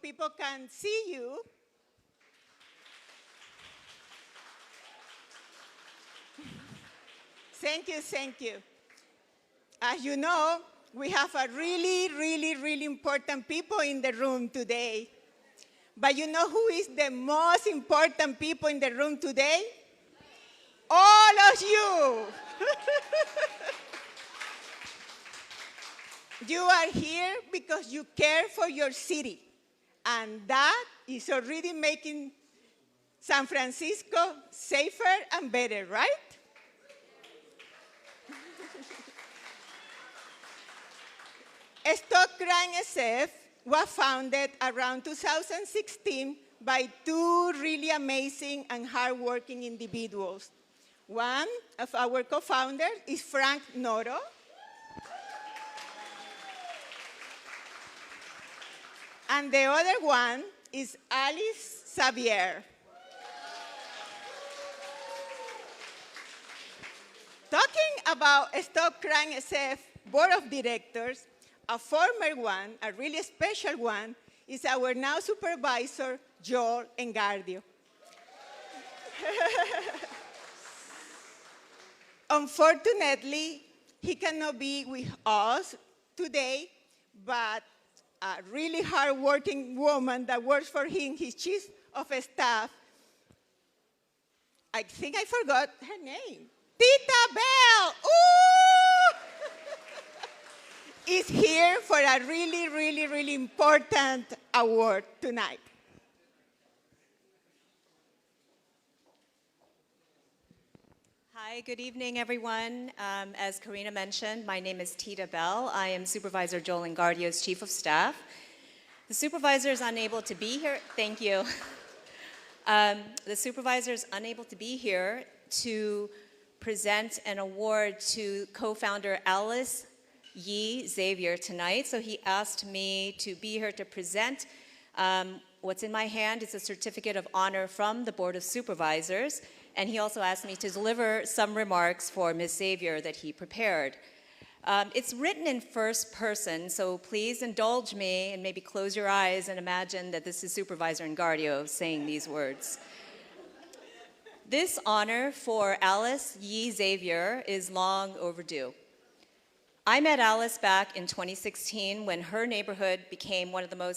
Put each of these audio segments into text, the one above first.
people can see you. Thank you, thank you. As you know, we have a really important people in the room today. But you know who is the most important people in the room today? All of you. You are here because you care for your city. And that is already making San Francisco safer and better, right? Stop Crime SF was founded around 2016 by two really amazing and hardworking individuals. One of our co-founders is Frank Noro. And the other one is Alice Xavier. Talking about Stop Crime SF Board of Directors, a former one, a really special one, is our now supervisor, Joel Engardio. Unfortunately, he cannot be with us today, but a really hardworking woman that works for him, his chief of staff, I think I forgot her name, Tita Bell. Ooh! Is here for a really important award tonight. Hi, good evening, everyone. As Karina mentioned, my name is Tita Bell. I am Supervisor Joel Engardio's Chief of Staff. The supervisor is unable to be here. Thank you. The supervisor is unable to be here to present an award to co-founder Alice Yi Xavier tonight, so he asked me to be here to present. What's in my hand is a certificate of honor from the Board of Supervisors, and he also asked me to deliver some remarks for Ms. Xavier that he prepared. It's written in first person, so please indulge me and maybe close your eyes and imagine that this is Supervisor Engardio saying these words. This honor for Alice Yi Xavier is long overdue. I met Alice back in 2016 when her neighborhood became one of the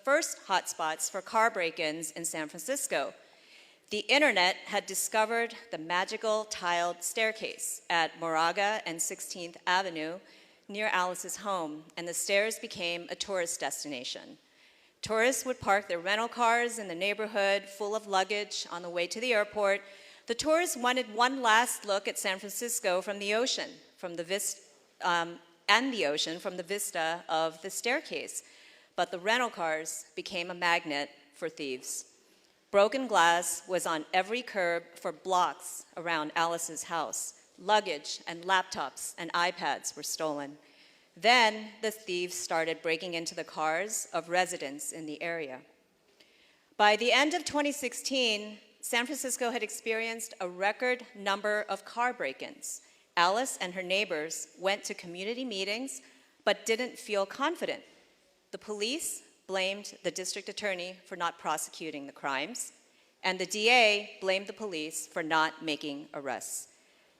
first hotspots for car break-ins in San Francisco. The internet had discovered the magical tiled staircase at Moraga and 16th Avenue near Alice's home, and the stairs became a tourist destination. Tourists would park their rental cars in the neighborhood full of luggage on the way to the airport. The tourists wanted one last look at San Francisco from the ocean, from the vista of the staircase. But the rental cars became a magnet for thieves. Broken glass was on every curb for blocks around Alice's house. Luggage and laptops and iPads were stolen. Then the thieves started breaking into the cars of residents in the area. By the end of 2016, San Francisco had experienced a record number of car break-ins. Alice and her neighbors went to community meetings but didn't feel confident. The police blamed the district attorney for not prosecuting the crimes, and the DA blamed the police for not making arrests.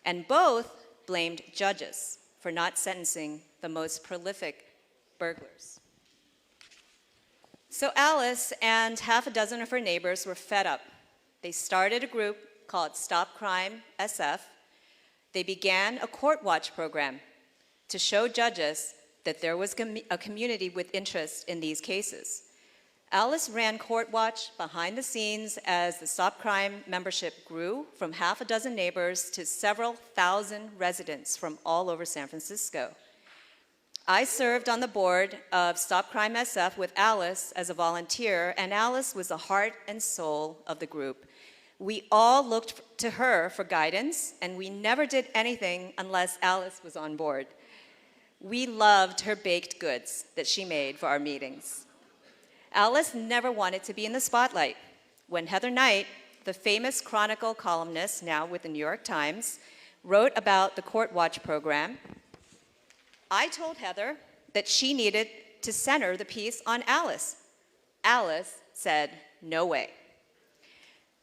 And both blamed judges for not sentencing the most prolific burglars. So Alice and half a dozen of her neighbors were fed up. They started a group called Stop Crime SF. They began a court watch program to show judges that there was a community with interest in these cases. Alice ran court watch behind the scenes as the Stop Crime membership grew from half a dozen neighbors to several thousand residents from all over San Francisco. I served on the board of Stop Crime SF with Alice as a volunteer, and Alice was the heart and soul of the group. We all looked to her for guidance, and we never did anything unless Alice was on board. We loved her baked goods that she made for our meetings. Alice never wanted to be in the spotlight. When Heather Knight, the famous Chronicle columnist, now with the New York Times, wrote about the Court Watch program, I told Heather that she needed to center the piece on Alice. Alice said, "No way."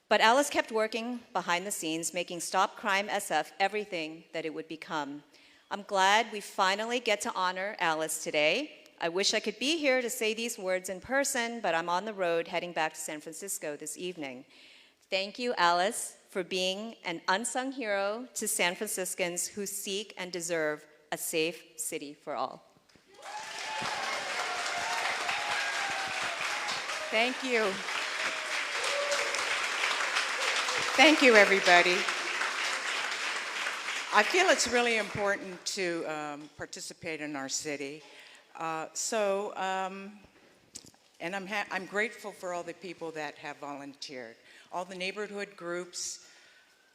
But Alice kept working behind the scenes, making Stop Crime SF everything that it would become. I'm glad we finally get to honor Alice today. I wish I could be here to say these words in person, but I'm on the road heading back to San Francisco this evening. Thank you, Alice, for being an unsung hero to San Franciscans who seek and deserve a safe city for all. Thank you. Thank you, everybody. I feel it's really important to participate in our city. And I'm grateful for all the people that have volunteered, all the neighborhood groups,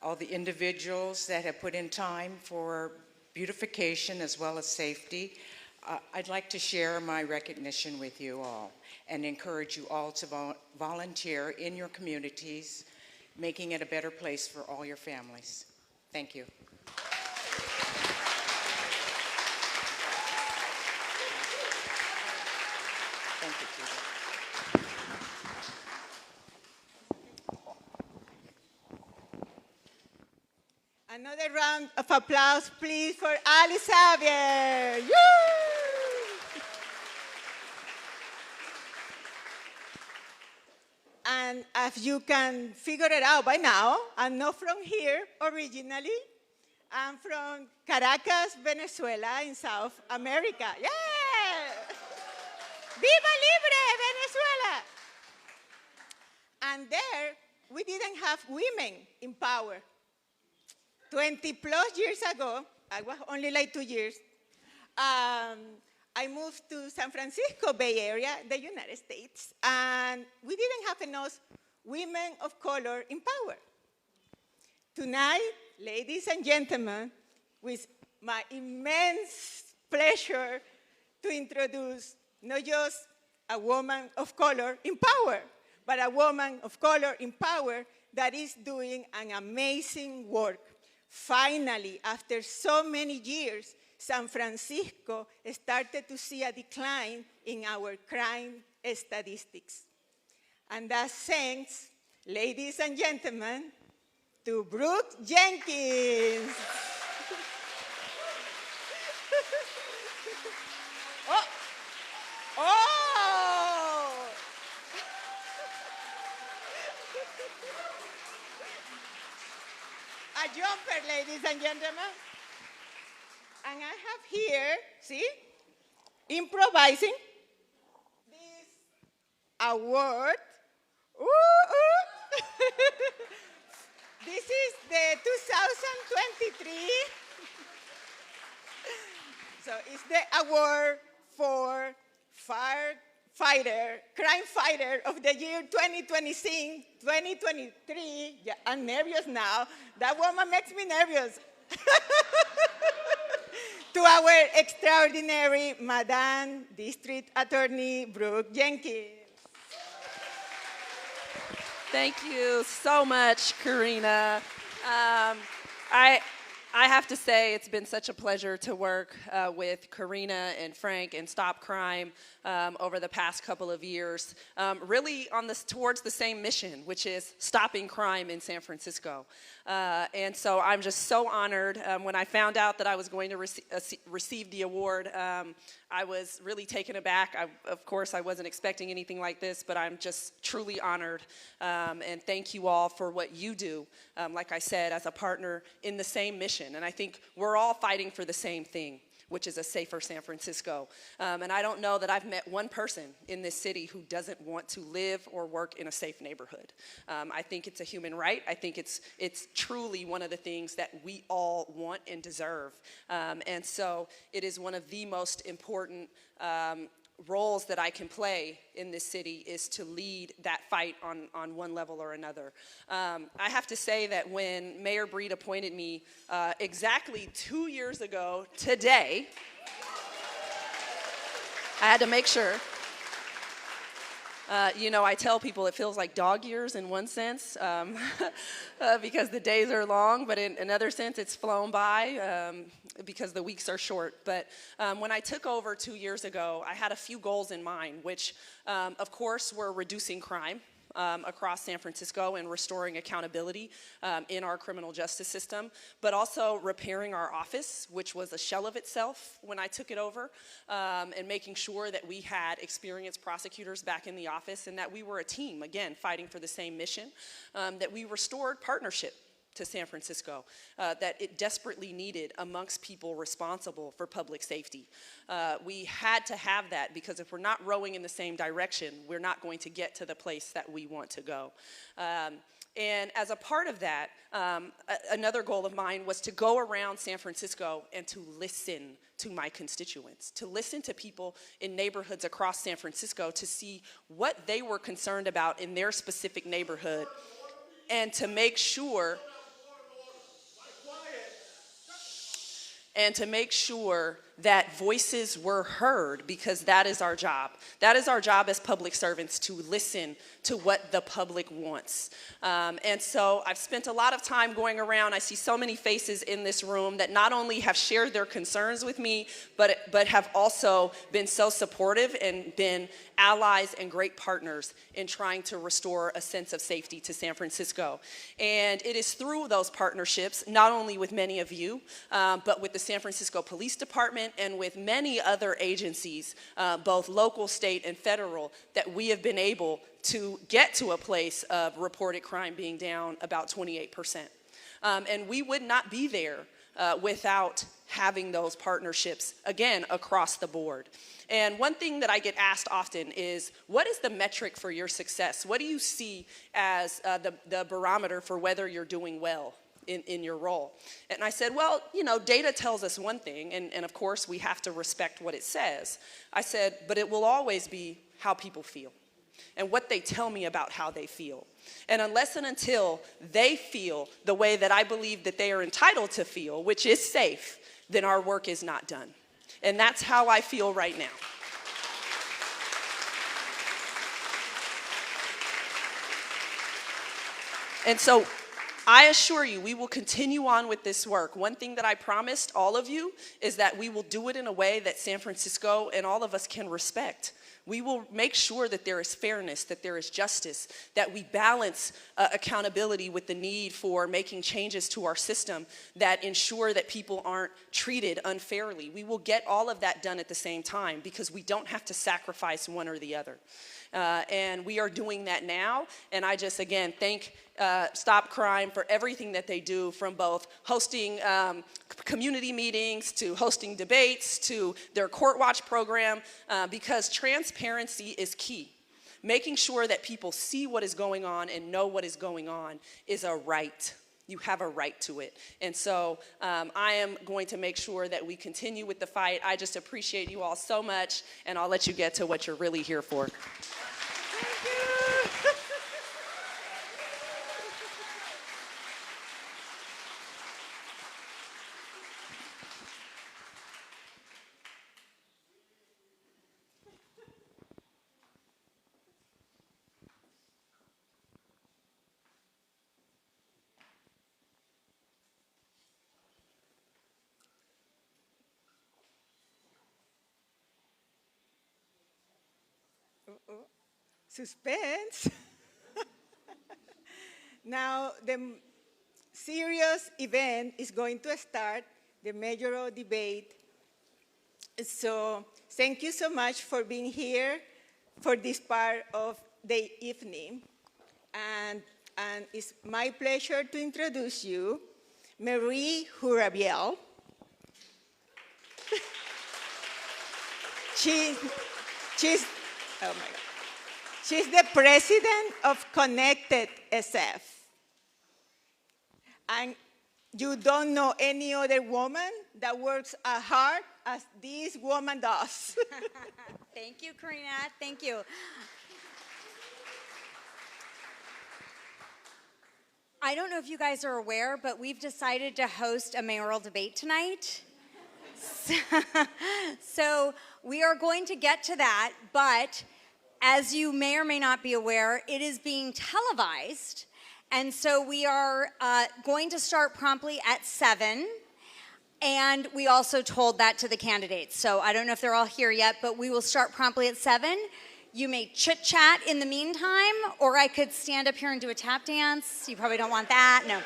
all the individuals that have put in time for beautification as well as safety. I'd like to share my recognition with you all and encourage you all to volunteer in your communities, making it a better place for all your families. Thank you. Thank you, Tita. Another round of applause, please, for Alice Xavier. Woo! And as you can figure it out by now, I'm not from here originally. I'm from Caracas, Venezuela, in South America. Yeah! Viva Libre, Venezuela! And there, we didn't have women in power. 20 plus years ago, I was only like 2 years, I moved to San Francisco Bay Area, the United States, and we didn't have enough women of color in power. Tonight, ladies and gentlemen, with my immense pleasure to introduce not just a woman of color in power, but a woman of color in power that is doing an amazing work. Finally, after so many years, San Francisco started to see a decline in our crime statistics. And that's thanks, ladies and gentlemen, to Brooke Jenkins. Oh! Oh! A jumper, ladies and gentlemen. And I have here, see, improvising this award. Ooh, ooh. This is the 2023. So it's the award for crime fighter of the year 2026, 2023. Yeah, I'm nervous now. That woman makes me nervous. To our extraordinary Madam District Attorney Brooke Jenkins. Thank you so much, Karina. I have to say it's been such a pleasure to work with Karina and Frank and Stop Crime over the past couple of years, really towards the same mission, which is stopping crime in San Francisco. And so I'm just so honored. When I found out that I was going to receive the award, I was really taken aback. Of course, I wasn't expecting anything like this, but I'm just truly honored. And thank you all for what you do, like I said, as a partner in the same mission. And I think we're all fighting for the same thing, which is a safer San Francisco. And I don't know that I've met one person in this city who doesn't want to live or work in a safe neighborhood. I think it's a human right. I think it's truly one of the things that we all want and deserve. And so it is one of the most important roles that I can play in this city is to lead that fight on one level or another. I have to say that when Mayor Breed appointed me exactly 2 years ago today, I had to make sure. I tell people it feels like dog years in one sense because the days are long, but in another sense it's flown by because the weeks are short. But when I took over 2 years ago, I had a few goals in mind, which of course were reducing crime across San Francisco and restoring accountability in our criminal justice system, but also repairing our office, which was a shell of itself when I took it over, and making sure that we had experienced prosecutors back in the office and that we were a team, again, fighting for the same mission, that we restored partnership to San Francisco that it desperately needed amongst people responsible for public safety. We had to have that because if we're not rowing in the same direction, we're not going to get to the place that we want to go. And as a part of that, another goal of mine was to go around San Francisco and to listen to my constituents, to listen to people in neighborhoods across San Francisco to see what they were concerned about in their specific neighborhood and to make sure that voices were heard, because that is our job. That is our job as public servants, to listen to what the public wants. And so I've spent a lot of time going around. I see so many faces in this room that not only have shared their concerns with me, but have also been so supportive and been allies and great partners in trying to restore a sense of safety to San Francisco. And it is through those partnerships, not only with many of you, but with the San Francisco Police Department and with many other agencies, both local, state, and federal, that we have been able to get to a place of reported crime being down about 28%. And we would not be there without having those partnerships, again, across the board. And one thing that I get asked often is, what is the metric for your success? What do you see as the barometer for whether you're doing well in your role? And I said, well, data tells us one thing, and of course we have to respect what it says. I said, but it will always be how people feel and what they tell me about how they feel. And unless and until they feel the way that I believe that they are entitled to feel, which is safe, then our work is not done. And that's how I feel right now. And so I assure you, we will continue on with this work. One thing that I promised all of you is that we will do it in a way that San Francisco and all of us can respect. We will make sure that there is fairness, that there is justice, that we balance accountability with the need for making changes to our system that ensure that people aren't treated unfairly. We will get all of that done at the same time because we don't have to sacrifice one or the other. And we are doing that now. And I just, again, thank Stop Crime for everything that they do, from both hosting community meetings to hosting debates to their Court Watch program, because transparency is key. Making sure that people see what is going on and know what is going on is a right. You have a right to it. And so I am going to make sure that we continue with the fight. I just appreciate you all so much, and I'll let you get to what you're really here for. Suspense. Now, the serious event is going to start, the mayoral debate. So thank you so much for being here for this part of the evening. And it's my pleasure to introduce you, Marie Hurabiel. She's, oh my God. She's the president of Connected SF. And you don't know any other woman that works as hard as this woman does. Thank you, Karina. Thank you. I don't know if you guys are aware, but we've decided to host a mayoral debate tonight. So we are going to get to that, but as you may or may not be aware, it is being televised. And so we are going to start promptly at 7. And we also told that to the candidates. So I don't know if they're all here yet, but we will start promptly at 7. You may chit chat in the meantime, or I could stand up here and do a tap dance. You probably don't want that, no.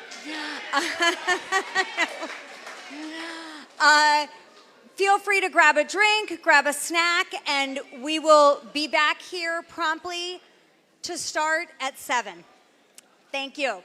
Feel free to grab a drink, grab a snack, and we will be back here promptly to start at 7. Thank you.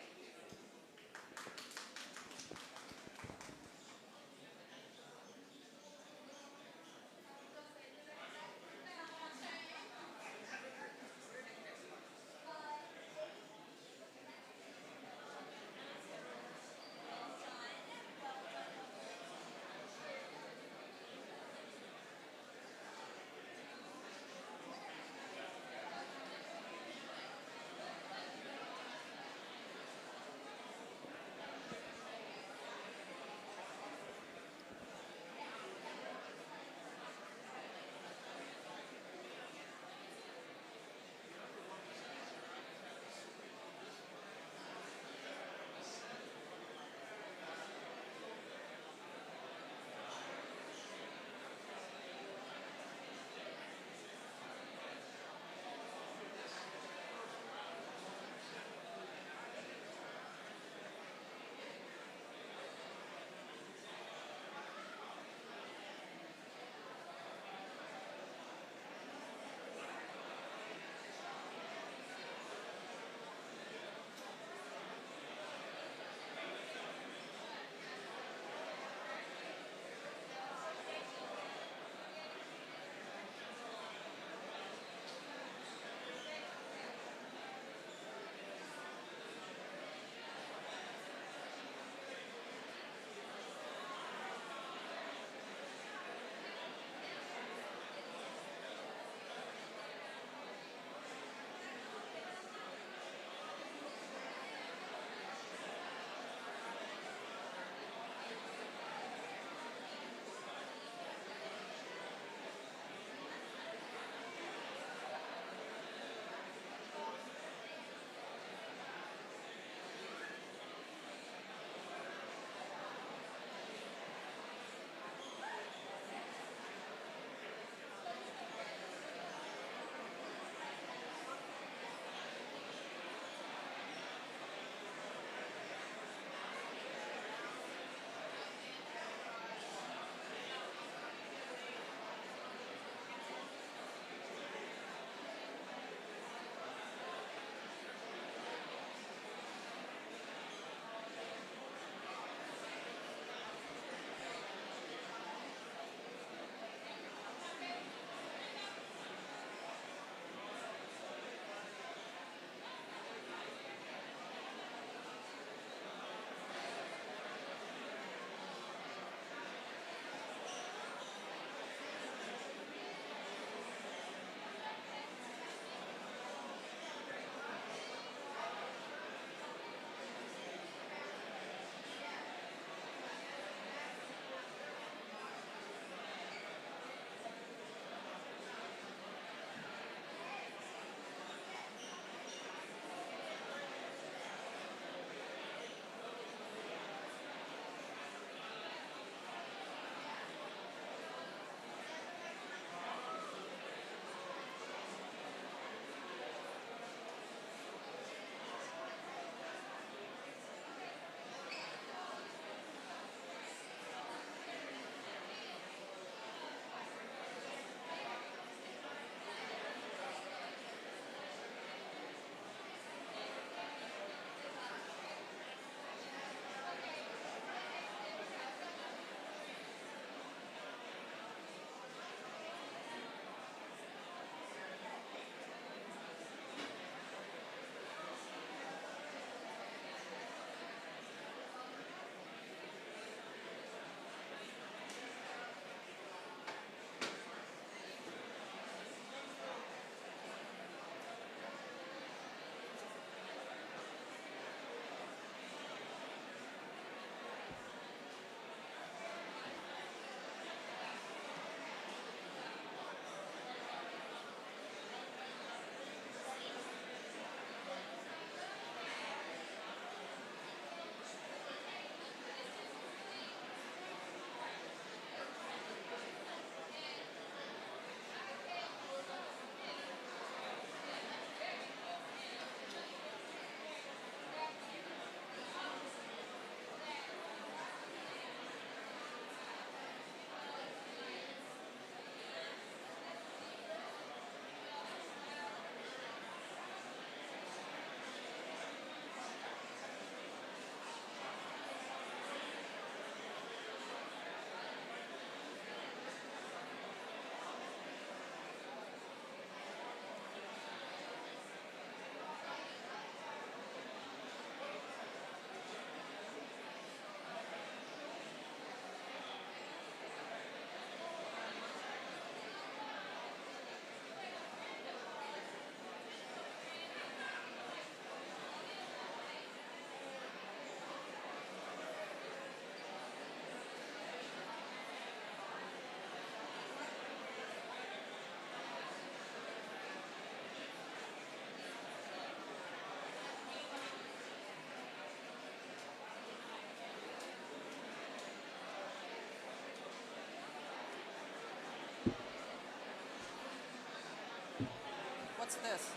What's this?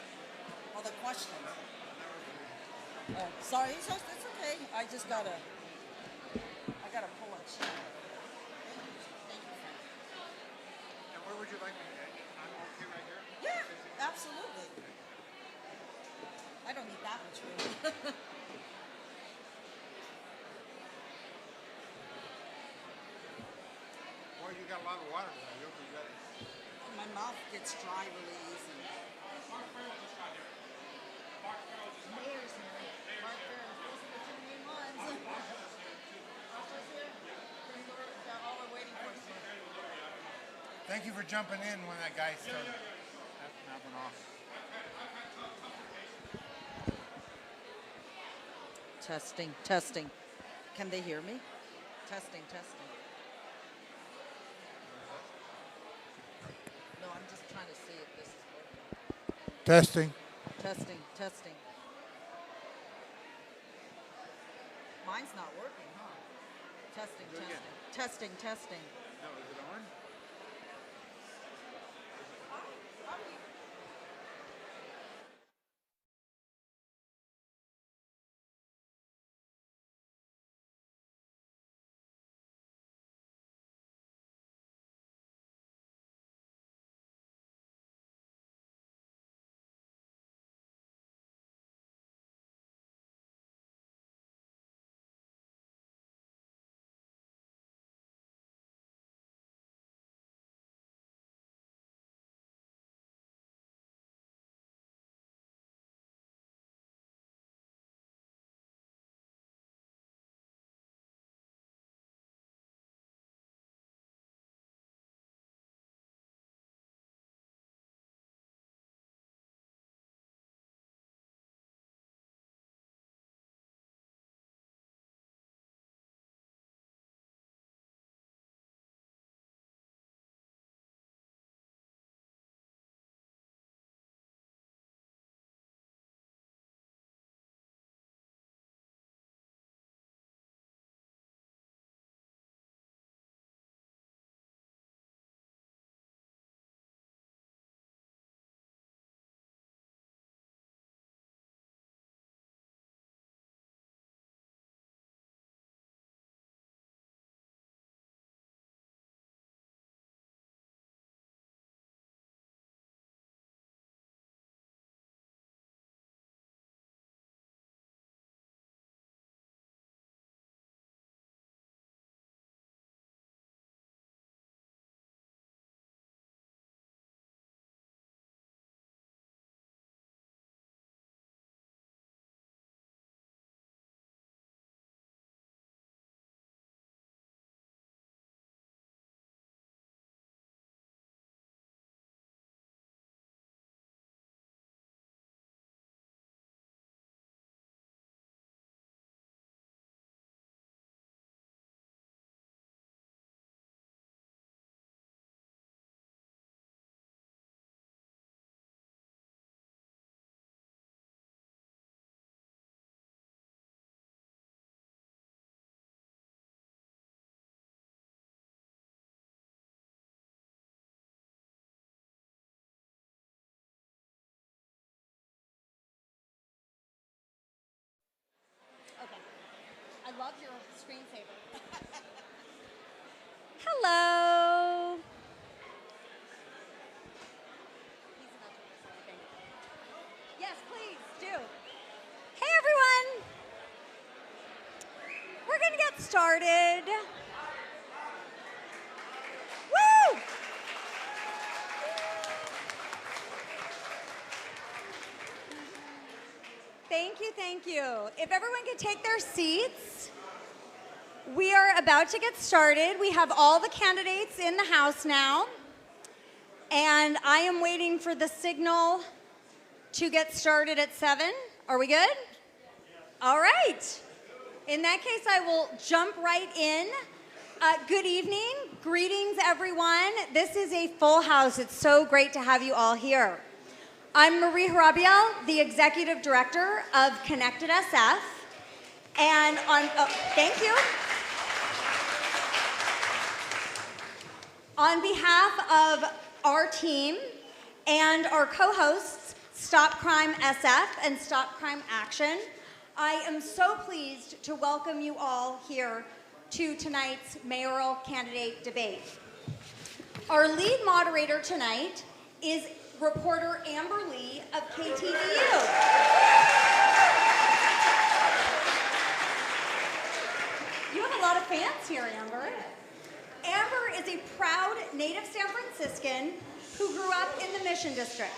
Oh, the questions. Oh, sorry, it's okay. I gotta pull a chair. Thank you, Frank. And where would you like me? I'm okay right here? Yeah, absolutely. I don't need that much room. Boy, you got a lot of water there. You'll be ready. My mouth gets dry really easy. Mayor's here. Mark Farrell. Those are the two main ones. Usher's here. They're all we're waiting for. Thank you for jumping in when that guy started napping off. Testing, testing. Can they hear me? Testing, testing. No, I'm just trying to see if this is working. Testing. Testing, testing. Mine's not working, huh? Testing, testing. Testing, testing. No, is it on? Okay. I love your screensaver. Hello. Yes, please do. Hey, everyone. We're going to get started. Woo! Thank you, thank you. If everyone could take their seats, we are about to get started. We have all the candidates in the house now, and I am waiting for the signal to get started at 7. Are we good? All right. In that case, I will jump right in. Good evening. Greetings, everyone. This is a full house. It's so great to have you all here. I'm Marie Harabiel, the Executive Director of Connected SF. And thank you. On behalf of our team and our co-hosts, Stop Crime SF and Stop Crime Action. I am so pleased to welcome you all here to tonight's mayoral candidate debate. Our lead moderator tonight is reporter Amber Lee of KTVU. You have a lot of fans here, Amber. Amber is a proud native San Franciscan who grew up in the Mission District.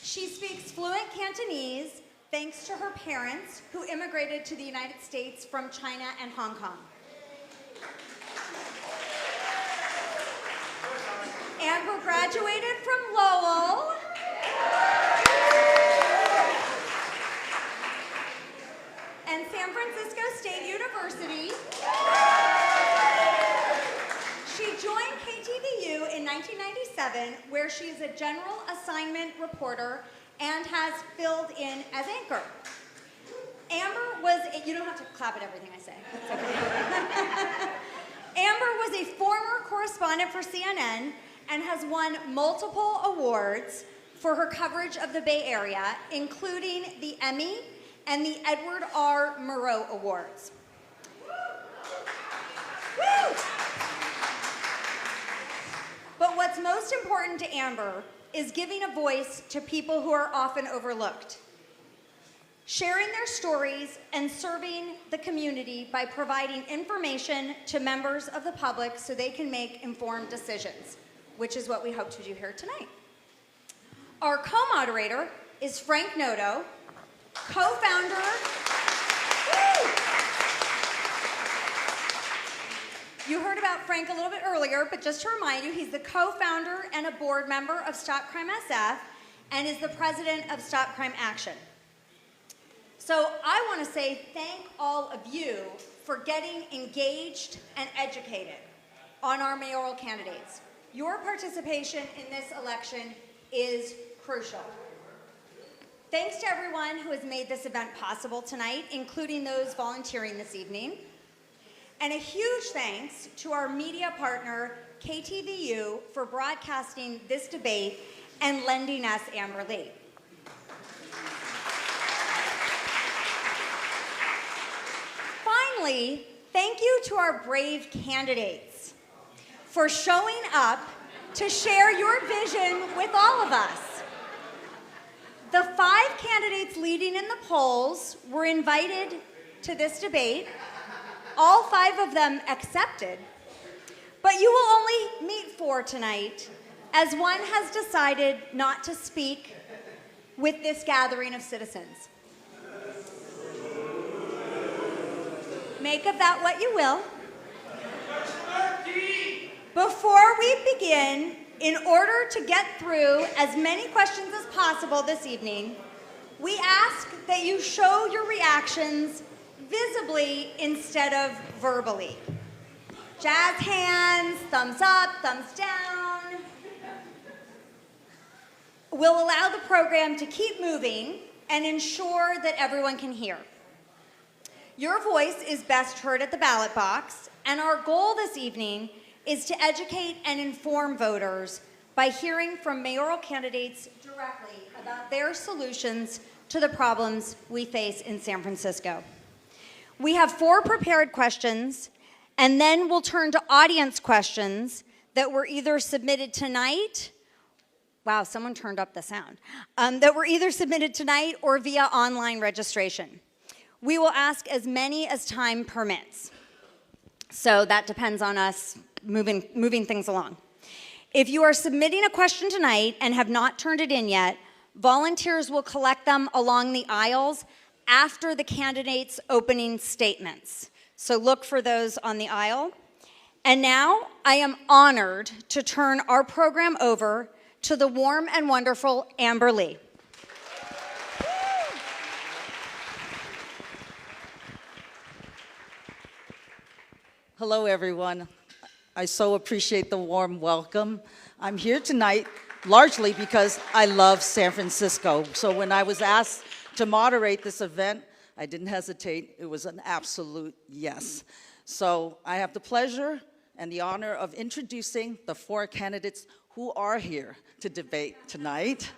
She speaks fluent Cantonese thanks to her parents who immigrated to the United States from China and Hong Kong. Amber graduated from Lowell. And San Francisco State University. She joined KTVU in 1997, where she is a general assignment reporter and has filled in as anchor. Amber was, you don't have to clap at everything I say. It's okay. Amber was a former correspondent for CNN and has won multiple awards for her coverage of the Bay Area, including the Emmy and the Edward R. Murrow Awards. Woo! But what's most important to Amber is giving a voice to people who are often overlooked, sharing their stories and serving the community by providing information to members of the public so they can make informed decisions, which is what we hope to do here tonight. Our co-moderator is Frank Noto, co-founder. You heard about Frank a little bit earlier, but just to remind you, he's the co-founder and a board member of Stop Crime SF and is the president of Stop Crime Action. So I want to say thank all of you for getting engaged and educated on our mayoral candidates. Your participation in this election is crucial. Thanks to everyone who has made this event possible tonight, including those volunteering this evening. And a huge thanks to our media partner, KTVU, for broadcasting this debate and lending us Amber Lee. Finally, thank you to our brave candidates for showing up to share your vision with all of us. The 5 candidates leading in the polls were invited to this debate. All 5 of them accepted, but you will only meet 4 tonight, as one has decided not to speak with this gathering of citizens. Make of that what you will. Before we begin, in order to get through as many questions as possible this evening, we ask that you show your reactions visibly instead of verbally. Jazz hands, thumbs up, thumbs down. We'll allow the program to keep moving and ensure that everyone can hear. Your voice is best heard at the ballot box, and our goal this evening is to educate and inform voters by hearing from mayoral candidates directly about their solutions to the problems we face in San Francisco. We have 4 prepared questions, and then we'll turn to audience questions that were either submitted tonight. Wow, someone turned up the sound. That were either submitted tonight or via online registration. We will ask as many as time permits. So that depends on us moving things along. If you are submitting a question tonight and have not turned it in yet, volunteers will collect them along the aisles after the candidates' opening statements. So look for those on the aisle. And now I am honored to turn our program over to the warm and wonderful Amber Lee. Hello, everyone. I so appreciate the warm welcome. I'm here tonight largely because I love San Francisco. So when I was asked to moderate this event, I didn't hesitate. It was an absolute yes. So I have the pleasure and the honor of introducing the 4 candidates who are here to debate tonight.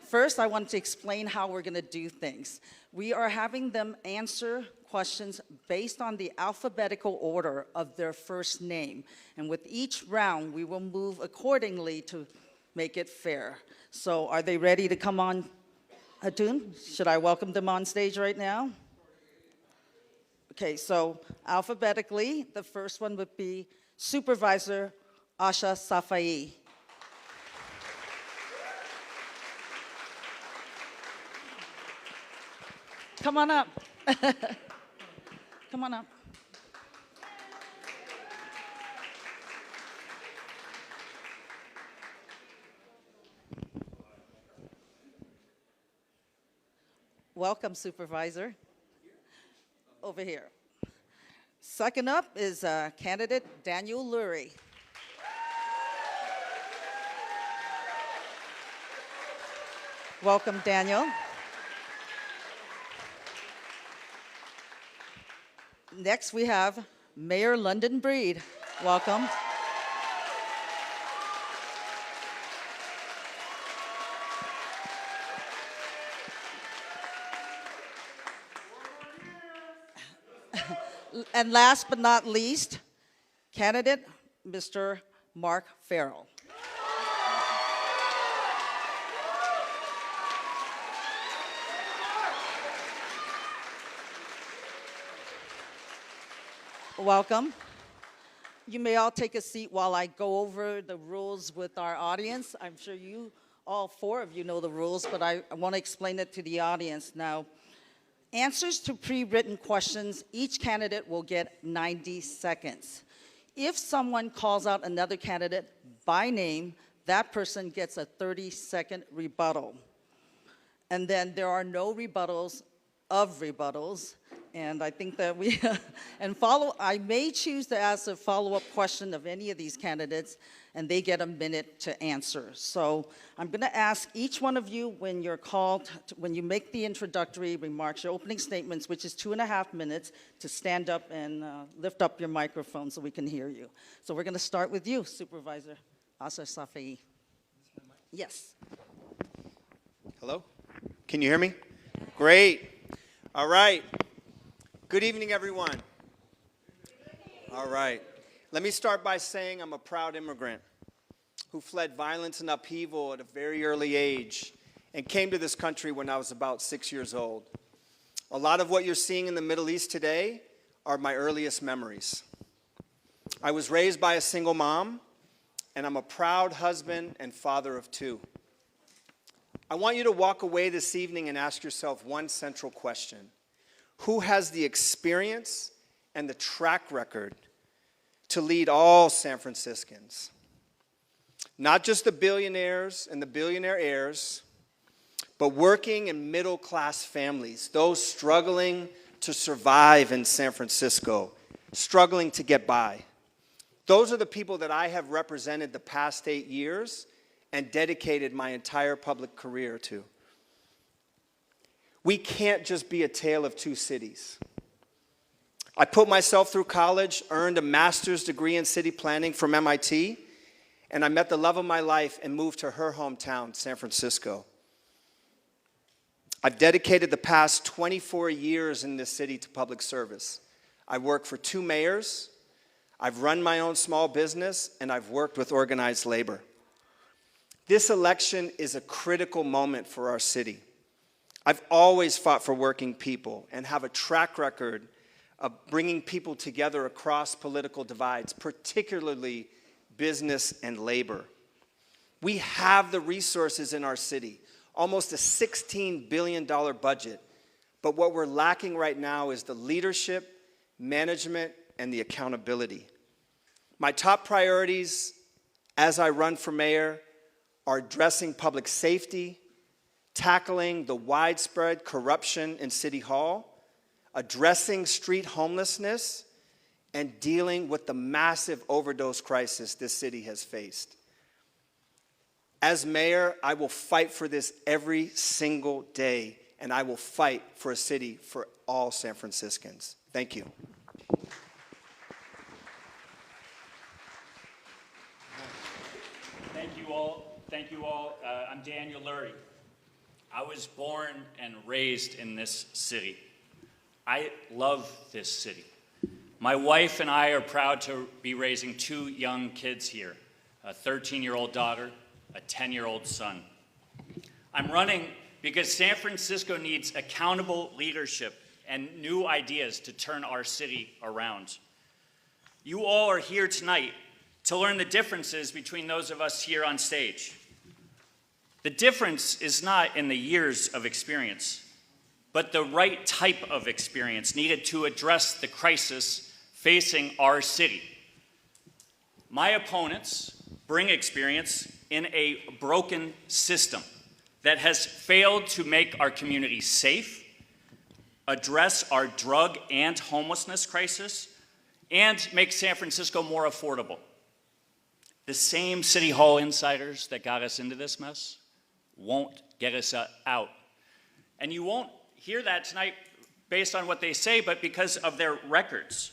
First, I want to explain how we're going to do things. We are having them answer questions based on the alphabetical order of their first name. And with each round, we will move accordingly to make it fair. So are they ready to come on, Hatun? Should I welcome them on stage right now? Okay, so alphabetically, the first one would be Supervisor Asha Safai. Come on up. Come on up. Welcome, Supervisor. Over here. Second up is candidate Daniel Lurie. Welcome, Daniel. Next, we have Mayor London Breed. Welcome. And last but not least, candidate Mr. Mark Farrell. Welcome. You may all take a seat while I go over the rules with our audience. I'm sure you, all four of you know the rules, but I want to explain it to the audience now. Answers to pre-written questions, each candidate will get 90 seconds. If someone calls out another candidate by name, that person gets a 30-second rebuttal. And then there are no rebuttals of rebuttals. And I think that we, I may choose to ask a follow-up question of any of these candidates, and they get a minute to answer. So I'm going to ask each one of you when you're called, when you make the introductory remarks, your opening statements, which is 2.5 minutes, to stand up and lift up your microphone so we can hear you. So we're going to start with you, Supervisor Asha Safai. Yes. Hello? Can you hear me? Great. All right. Good evening, everyone. All right. Let me start by saying I'm a proud immigrant who fled violence and upheaval at a very early age and came to this country when I was about 6 years old. A lot of what you're seeing in the Middle East today are my earliest memories. I was raised by a single mom, and I'm a proud husband and father of 2. I want you to walk away this evening and ask yourself one central question. Who has the experience and the track record to lead all San Franciscans? Not just the billionaires and the billionaire heirs, but working and middle-class families, those struggling to survive in San Francisco, struggling to get by. Those are the people that I have represented the past 8 years and dedicated my entire public career to. We can't just be a tale of 2 cities. I put myself through college, earned a master's degree in city planning from MIT, and I met the love of my life and moved to her hometown, San Francisco. I've dedicated the past 24 years in this city to public service. I worked for 2 mayors, I've run my own small business, and I've worked with organized labor. This election is a critical moment for our city. I've always fought for working people and have a track record of bringing people together across political divides, particularly business and labor. We have the resources in our city, almost a $16 billion budget, but what we're lacking right now is the leadership, management, and the accountability. My top priorities as I run for mayor are addressing public safety, tackling the widespread corruption in City Hall, addressing street homelessness, and dealing with the massive overdose crisis this city has faced. As mayor, I will fight for this every single day, and I will fight for a city for all San Franciscans. Thank you. Thank you all. I'm Daniel Lurie. I was born and raised in this city. I love this city. My wife and I are proud to be raising 2 young kids here, a 13-year-old daughter, a 10-year-old son. I'm running because San Francisco needs accountable leadership and new ideas to turn our city around. You all are here tonight to learn the differences between those of us here on stage. The difference is not in the years of experience, but the right type of experience needed to address the crisis facing our city. My opponents bring experience in a broken system that has failed to make our community safe, address our drug and homelessness crisis, and make San Francisco more affordable. The same City Hall insiders that got us into this mess won't get us out. And you won't hear that tonight based on what they say, but because of their records.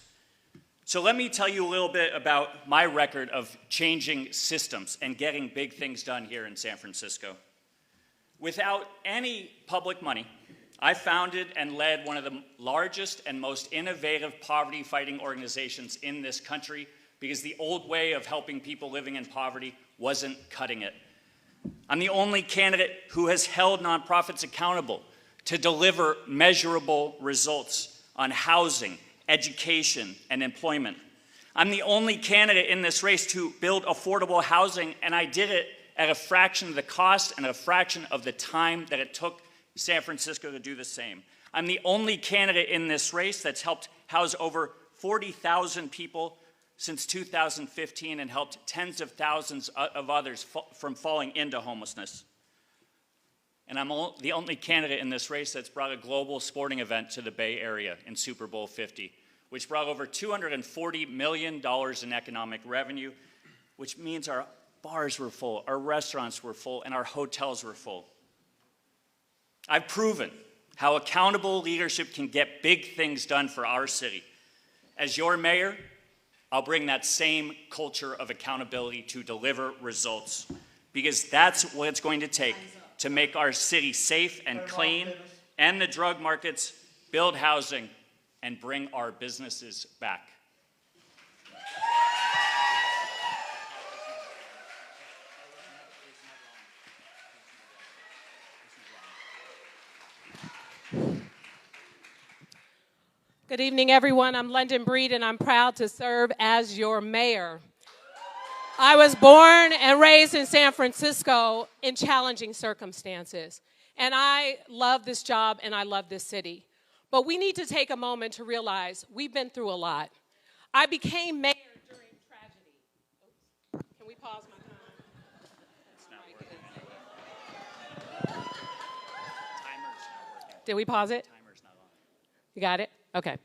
So let me tell you a little bit about my record of changing systems and getting big things done here in San Francisco. Without any public money, I founded and led one of the largest and most innovative poverty-fighting organizations in this country because the old way of helping people living in poverty wasn't cutting it. I'm the only candidate who has held nonprofits accountable to deliver measurable results on housing, education, and employment. I'm the only candidate in this race to build affordable housing, and I did it at a fraction of the cost and a fraction of the time that it took San Francisco to do the same. I'm the only candidate in this race that's helped house over 40,000 people since 2015 and helped tens of thousands of others from falling into homelessness. And I'm the only candidate in this race that's brought a global sporting event to the Bay Area in Super Bowl 50, which brought over $240 million in economic revenue, which means our bars were full, our restaurants were full, and our hotels were full. I've proven how accountable leadership can get big things done for our city. As your mayor, I'll bring that same culture of accountability to deliver results, because that's what it's going to take to make our city safe and clean, end the drug markets, build housing, and bring our businesses back. Good evening, everyone. I'm London Breed, and I'm proud to serve as your mayor. I was born and raised in San Francisco in challenging circumstances, and I love this job and I love this city. But we need to take a moment to realize we've been through a lot. I became mayor during tragedy. Oops. Can we pause my time? It's not working. Timer's not working. Did we pause it? Timer's not on. You got it? Okay.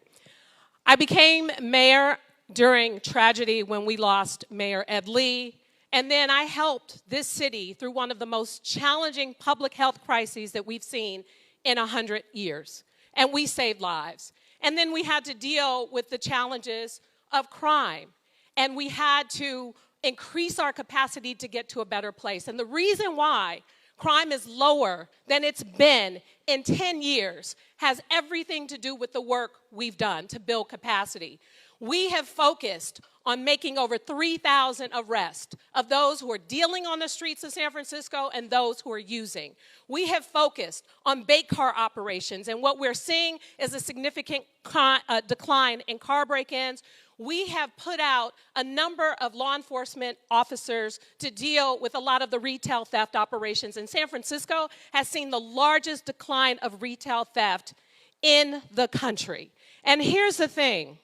I became mayor during tragedy when we lost Mayor Ed Lee, and then I helped this city through one of the most challenging public health crises that we've seen in 100 years, and we saved lives. And then we had to deal with the challenges of crime, and we had to increase our capacity to get to a better place. And the reason why crime is lower than it's been in 10 years has everything to do with the work we've done to build capacity. We have focused on making over 3,000 arrests of those who are dealing on the streets of San Francisco and those who are using. We have focused on bait car operations, and what we're seeing is a significant decline in car break-ins. We have put out a number of law enforcement officers to deal with a lot of the retail theft operations, and San Francisco has seen the largest decline of retail theft in the country. And here's the thing.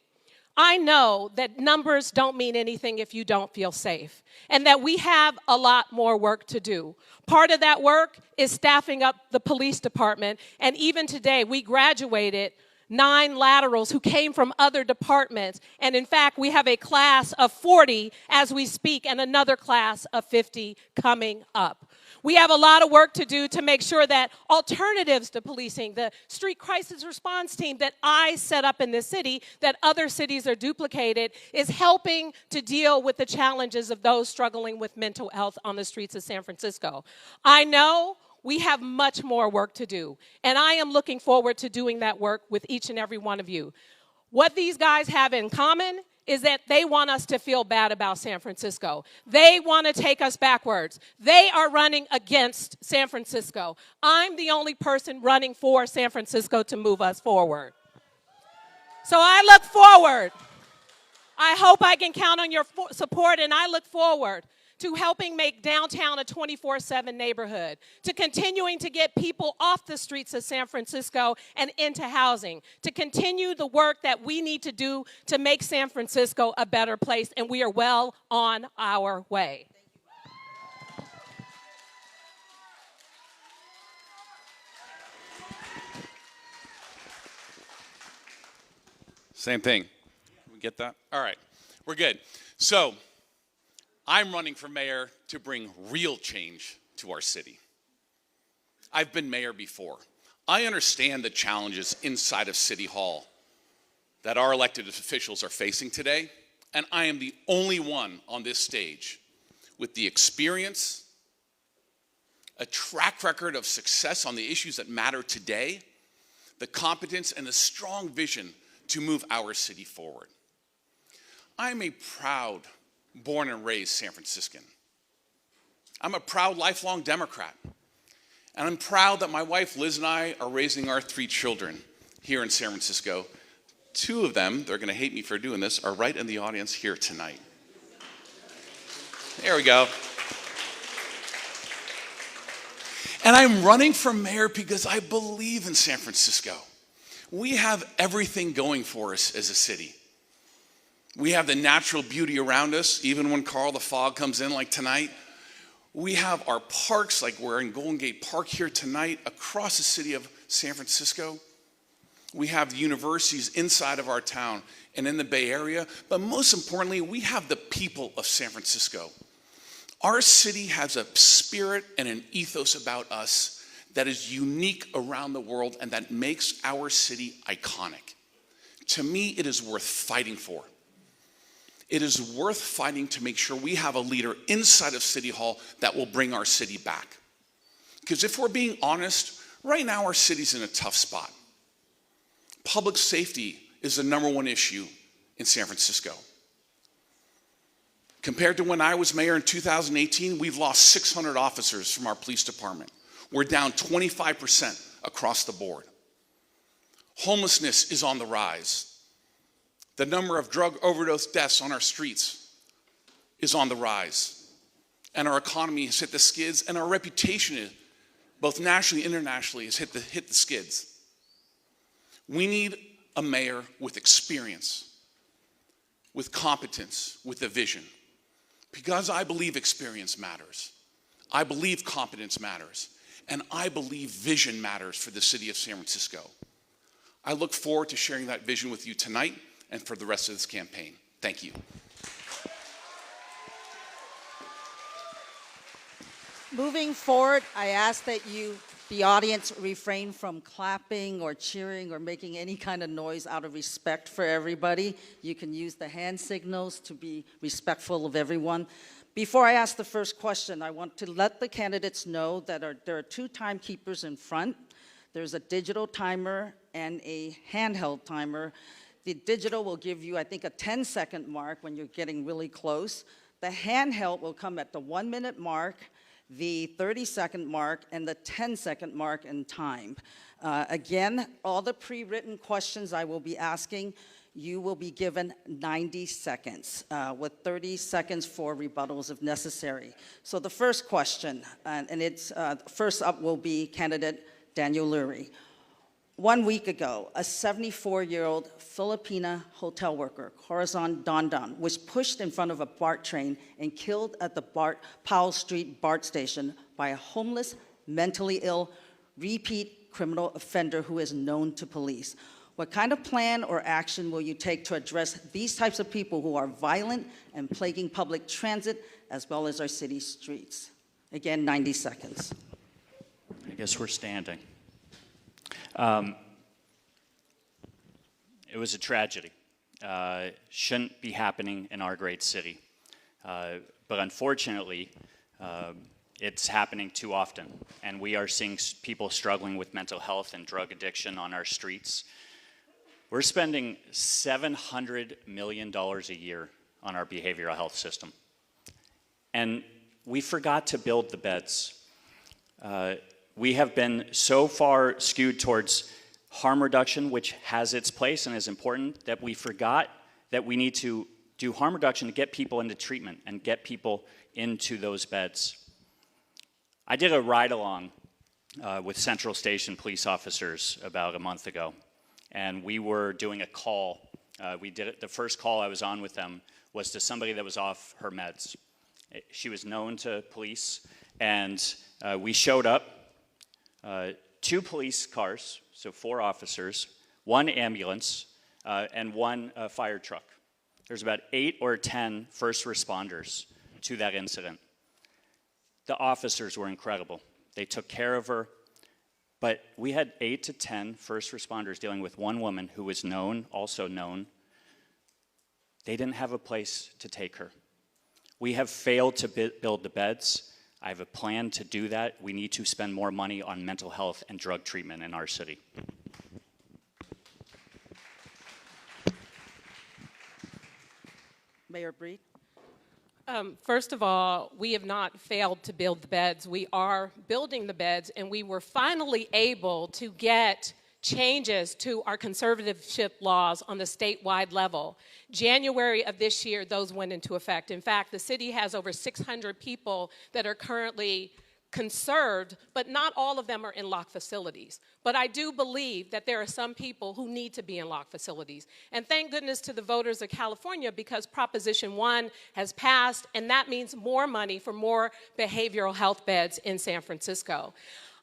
I know that numbers don't mean anything if you don't feel safe, and that we have a lot more work to do. Part of that work is staffing up the police department, and even today we graduated 9 laterals who came from other departments, and in fact we have a class of 40 as we speak and another class of 50 coming up. We have a lot of work to do to make sure that alternatives to policing, the street crisis response team that I set up in this city, that other cities are duplicated, is helping to deal with the challenges of those struggling with mental health on the streets of San Francisco. I know we have much more work to do. And I am looking forward to doing that work with each and every one of you. What these guys have in common is that they want us to feel bad about San Francisco. They want to take us backwards. They are running against San Francisco. I'm the only person running for San Francisco to move us forward. So I look forward. I hope I can count on your support, and I look forward to helping make downtown a 24/7 neighborhood, to continuing to get people off the streets of San Francisco and into housing, to continue the work that we need to do to make San Francisco a better place, and we are well on our way. Same thing. We get that? All right, we're good. So, I'm running for mayor to bring real change to our city. I've been mayor before. I understand the challenges inside of City Hall that our elected officials are facing today, and I am the only one on this stage with the experience, a track record of success on the issues that matter today, the competence, and the strong vision to move our city forward. I'm a proud born and raised San Franciscan. I'm a proud lifelong Democrat. And I'm proud that my wife Liz and I are raising our 3 children here in San Francisco. 2 of them, they're going to hate me for doing this, are right in the audience here tonight. There we go. And I'm running for mayor because I believe in San Francisco. We have everything going for us as a city. We have the natural beauty around us, even when Carl the Fog comes in like tonight. We have our parks, like we're in Golden Gate Park here tonight, across the city of San Francisco. We have the universities inside of our town and in the Bay Area. But most importantly, we have the people of San Francisco. Our city has a spirit and an ethos about us that is unique around the world and that makes our city iconic. To me, it is worth fighting for. It is worth fighting to make sure we have a leader inside of City Hall that will bring our city back. Because if we're being honest, right now our city's in a tough spot. Public safety is the #1 issue in San Francisco. Compared to when I was mayor in 2018, we've lost 600 officers from our police department. We're down 25% across the board. Homelessness is on the rise. The number of drug overdose deaths on our streets is on the rise. And our economy has hit the skids, and our reputation, both nationally and internationally, has hit the skids. We need a mayor with experience, with competence, with a vision. Because I believe experience matters. I believe competence matters. And I believe vision matters for the city of San Francisco. I look forward to sharing that vision with you tonight and for the rest of this campaign. Thank you. Moving forward, I ask that the audience, refrain from clapping or cheering or making any kind of noise out of respect for everybody. You can use the hand signals to be respectful of everyone. Before I ask the first question, I want to let the candidates know that there are 2 timekeepers in front. There's a digital timer and a handheld timer. The digital will give you, I think, a 10-second mark when you're getting really close. The handheld will come at the 1-minute mark, the 30-second mark, and the 10-second mark in time. Again, all the pre-written questions I will be asking, you will be given 90 seconds, with 30 seconds for rebuttals if necessary. So the first question, and it's first up will be candidate Daniel Lurie. 1 week ago, a 74-year-old Filipina hotel worker, Corazon Dondon, was pushed in front of a BART train and killed at the Powell Street BART station by a homeless, mentally ill, repeat criminal offender who is known to police. What kind of plan or action will you take to address these types of people who are violent and plaguing public transit as well as our city streets? Again, 90 seconds. I guess we're standing. It was a tragedy. Shouldn't be happening in our great city. But unfortunately, It's happening too often, and we are seeing people struggling with mental health and drug addiction on our streets. We're spending $700 million a year on our behavioral health system. And we forgot to build the beds. We have been so far skewed towards harm reduction, which has its place and is important, that we forgot that we need to do harm reduction to get people into treatment and get people into those beds. I did a ride-along with Central Station police officers about a month ago, and we were doing a call. We did it. The first call I was on with them was to somebody that was off her meds. She was known to police, and we showed up, 2 police cars, so 4 officers, 1 ambulance, and 1 fire truck. There's about 8 or 10 first responders to that incident. The officers were incredible. They took care of her, but we had 8 to 10 first responders dealing with one woman who was known, also known. They didn't have a place to take her. We have failed to build the beds. I have a plan to do that. We need to spend more money on mental health and drug treatment in our city. Mayor Breed? First of all, we have not failed to build the beds. We are building the beds, and we were finally able to get changes to our conservatorship laws on the statewide level. January of this year, those went into effect. In fact, the city has over 600 people that are currently conserved, but not all of them are in locked facilities. But I do believe that there are some people who need to be in locked facilities. And thank goodness to the voters of California, because Proposition 1 has passed, and that means more money for more behavioral health beds in San Francisco.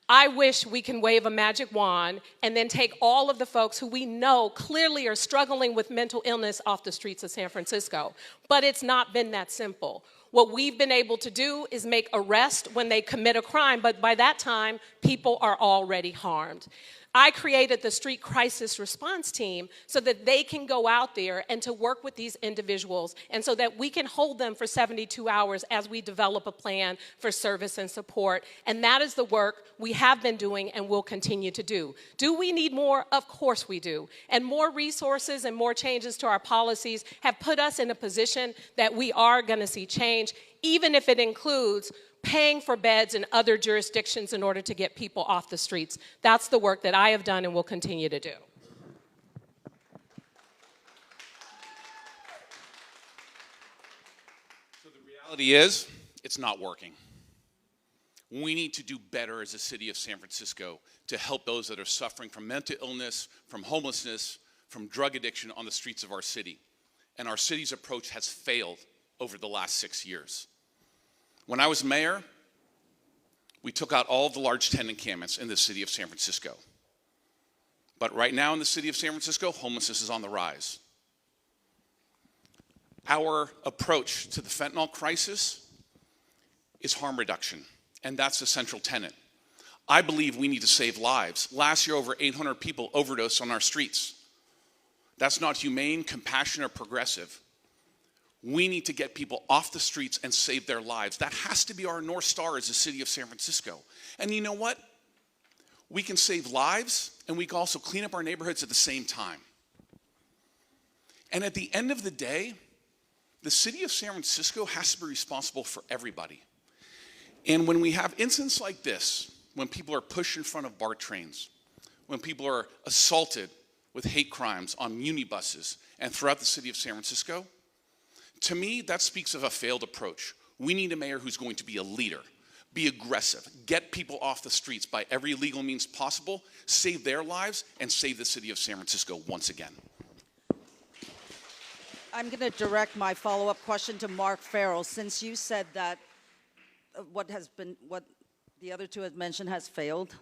I wish we can wave a magic wand and then take all of the folks who we know clearly are struggling with mental illness off the streets of San Francisco. But it's not been that simple. What we've been able to do is make arrests when they commit a crime, but by that time, people are already harmed. I created the Street Crisis Response Team so that they can go out there and to work with these individuals, and so that we can hold them for 72 hours as we develop a plan for service and support. And that is the work we have been doing and will continue to do. Do we need more? Of course we do. And more resources and more changes to our policies have put us in a position that we are going to see change, even if it includes paying for beds in other jurisdictions in order to get people off the streets. That's the work that I have done and will continue to do. So the reality is, it's not working. We need to do better as a city of San Francisco to help those that are suffering from mental illness, from homelessness, from drug addiction on the streets of our city. And our city's approach has failed over the last 6 years. When I was mayor, we took out all of the large tent encampments in the city of San Francisco. But right now in the city of San Francisco, homelessness is on the rise. Our approach to the fentanyl crisis is harm reduction, and that's the central tenet. I believe we need to save lives. Last year, over 800 people overdosed on our streets. That's not humane, compassionate, or progressive. We need to get people off the streets and save their lives. That has to be our North Star as the city of San Francisco. And you know what? We can save lives, and we can also clean up our neighborhoods at the same time. And at the end of the day, the city of San Francisco has to be responsible for everybody. And when we have incidents like this, when people are pushed in front of BART trains, when people are assaulted with hate crimes on muni-buses and throughout the city of San Francisco, to me, that speaks of a failed approach. We need a mayor who's going to be a leader, be aggressive, get people off the streets by every legal means possible, save their lives, and save the city of San Francisco once again. I'm going to direct my follow-up question to Mark Farrell. Since you said that what the other two had mentioned has failed,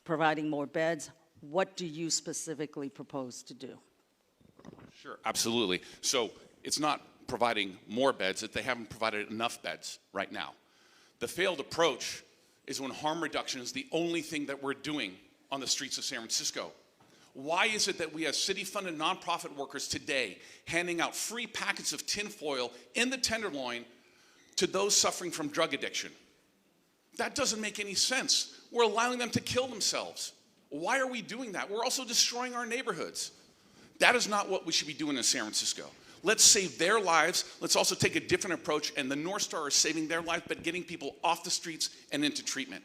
providing more beds, what do you specifically propose to do? Sure, absolutely. So it's not providing more beds, that they haven't provided enough beds right now. The failed approach is when harm reduction is the only thing that we're doing on the streets of San Francisco. Why is it that we have city-funded nonprofit workers today handing out free packets of tinfoil in the Tenderloin to those suffering from drug addiction? That doesn't make any sense. We're allowing them to kill themselves. Why are we doing that? We're also destroying our neighborhoods. That is not what we should be doing in San Francisco. Let's save their lives. Let's also take a different approach, and the North Star is saving their life, but getting people off the streets and into treatment.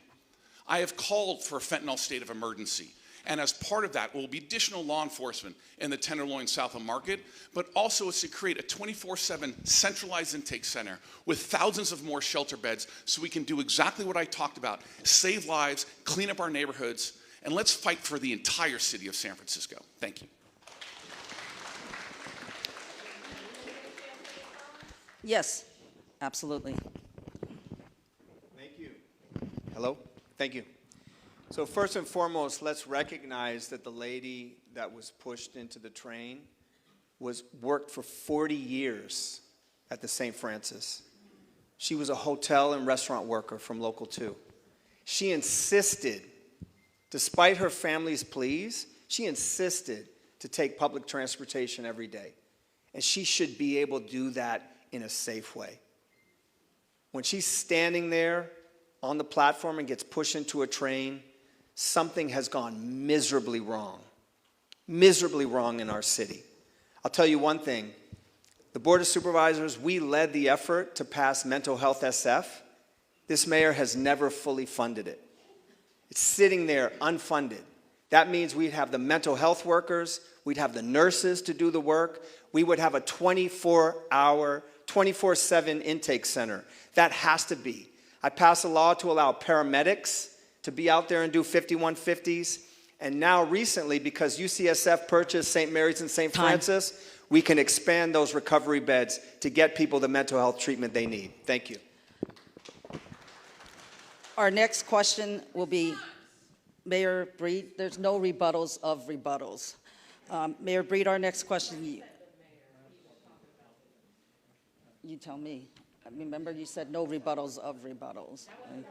I have called for a fentanyl state of emergency, and as part of that will be additional law enforcement in the Tenderloin South of Market, but also it's to create a 24/7 centralized intake center with thousands of more shelter beds so we can do exactly what I talked about, save lives, clean up our neighborhoods, and let's fight for the entire city of San Francisco. Thank you. Yes, absolutely. Thank you. Hello? Thank you. So first and foremost, let's recognize that the lady that was pushed into the train worked for 40 years at the St. Francis. She was a hotel and restaurant worker from Local 2. She insisted, despite her family's pleas, she insisted to take public transportation every day. And she should be able to do that in a safe way. When she's standing there on the platform and gets pushed into a train, something has gone miserably wrong in our city. I'll tell you one thing. The Board of Supervisors, we led the effort to pass Mental Health SF. This mayor has never fully funded it. It's sitting there unfunded. That means we'd have the mental health workers, we'd have the nurses to do the work, we would have a 24/7 intake center. That has to be. I passed a law to allow paramedics to be out there and do 5150s. And now recently, because UCSF purchased St. Mary's and St. Francis, we can expand those recovery beds to get people the mental health treatment they need. Thank you. Our next question will be Mayor Breed. There's no rebuttals of rebuttals. Mayor Breed, our next question. You tell me. Remember, you said no rebuttals of rebuttals. Right?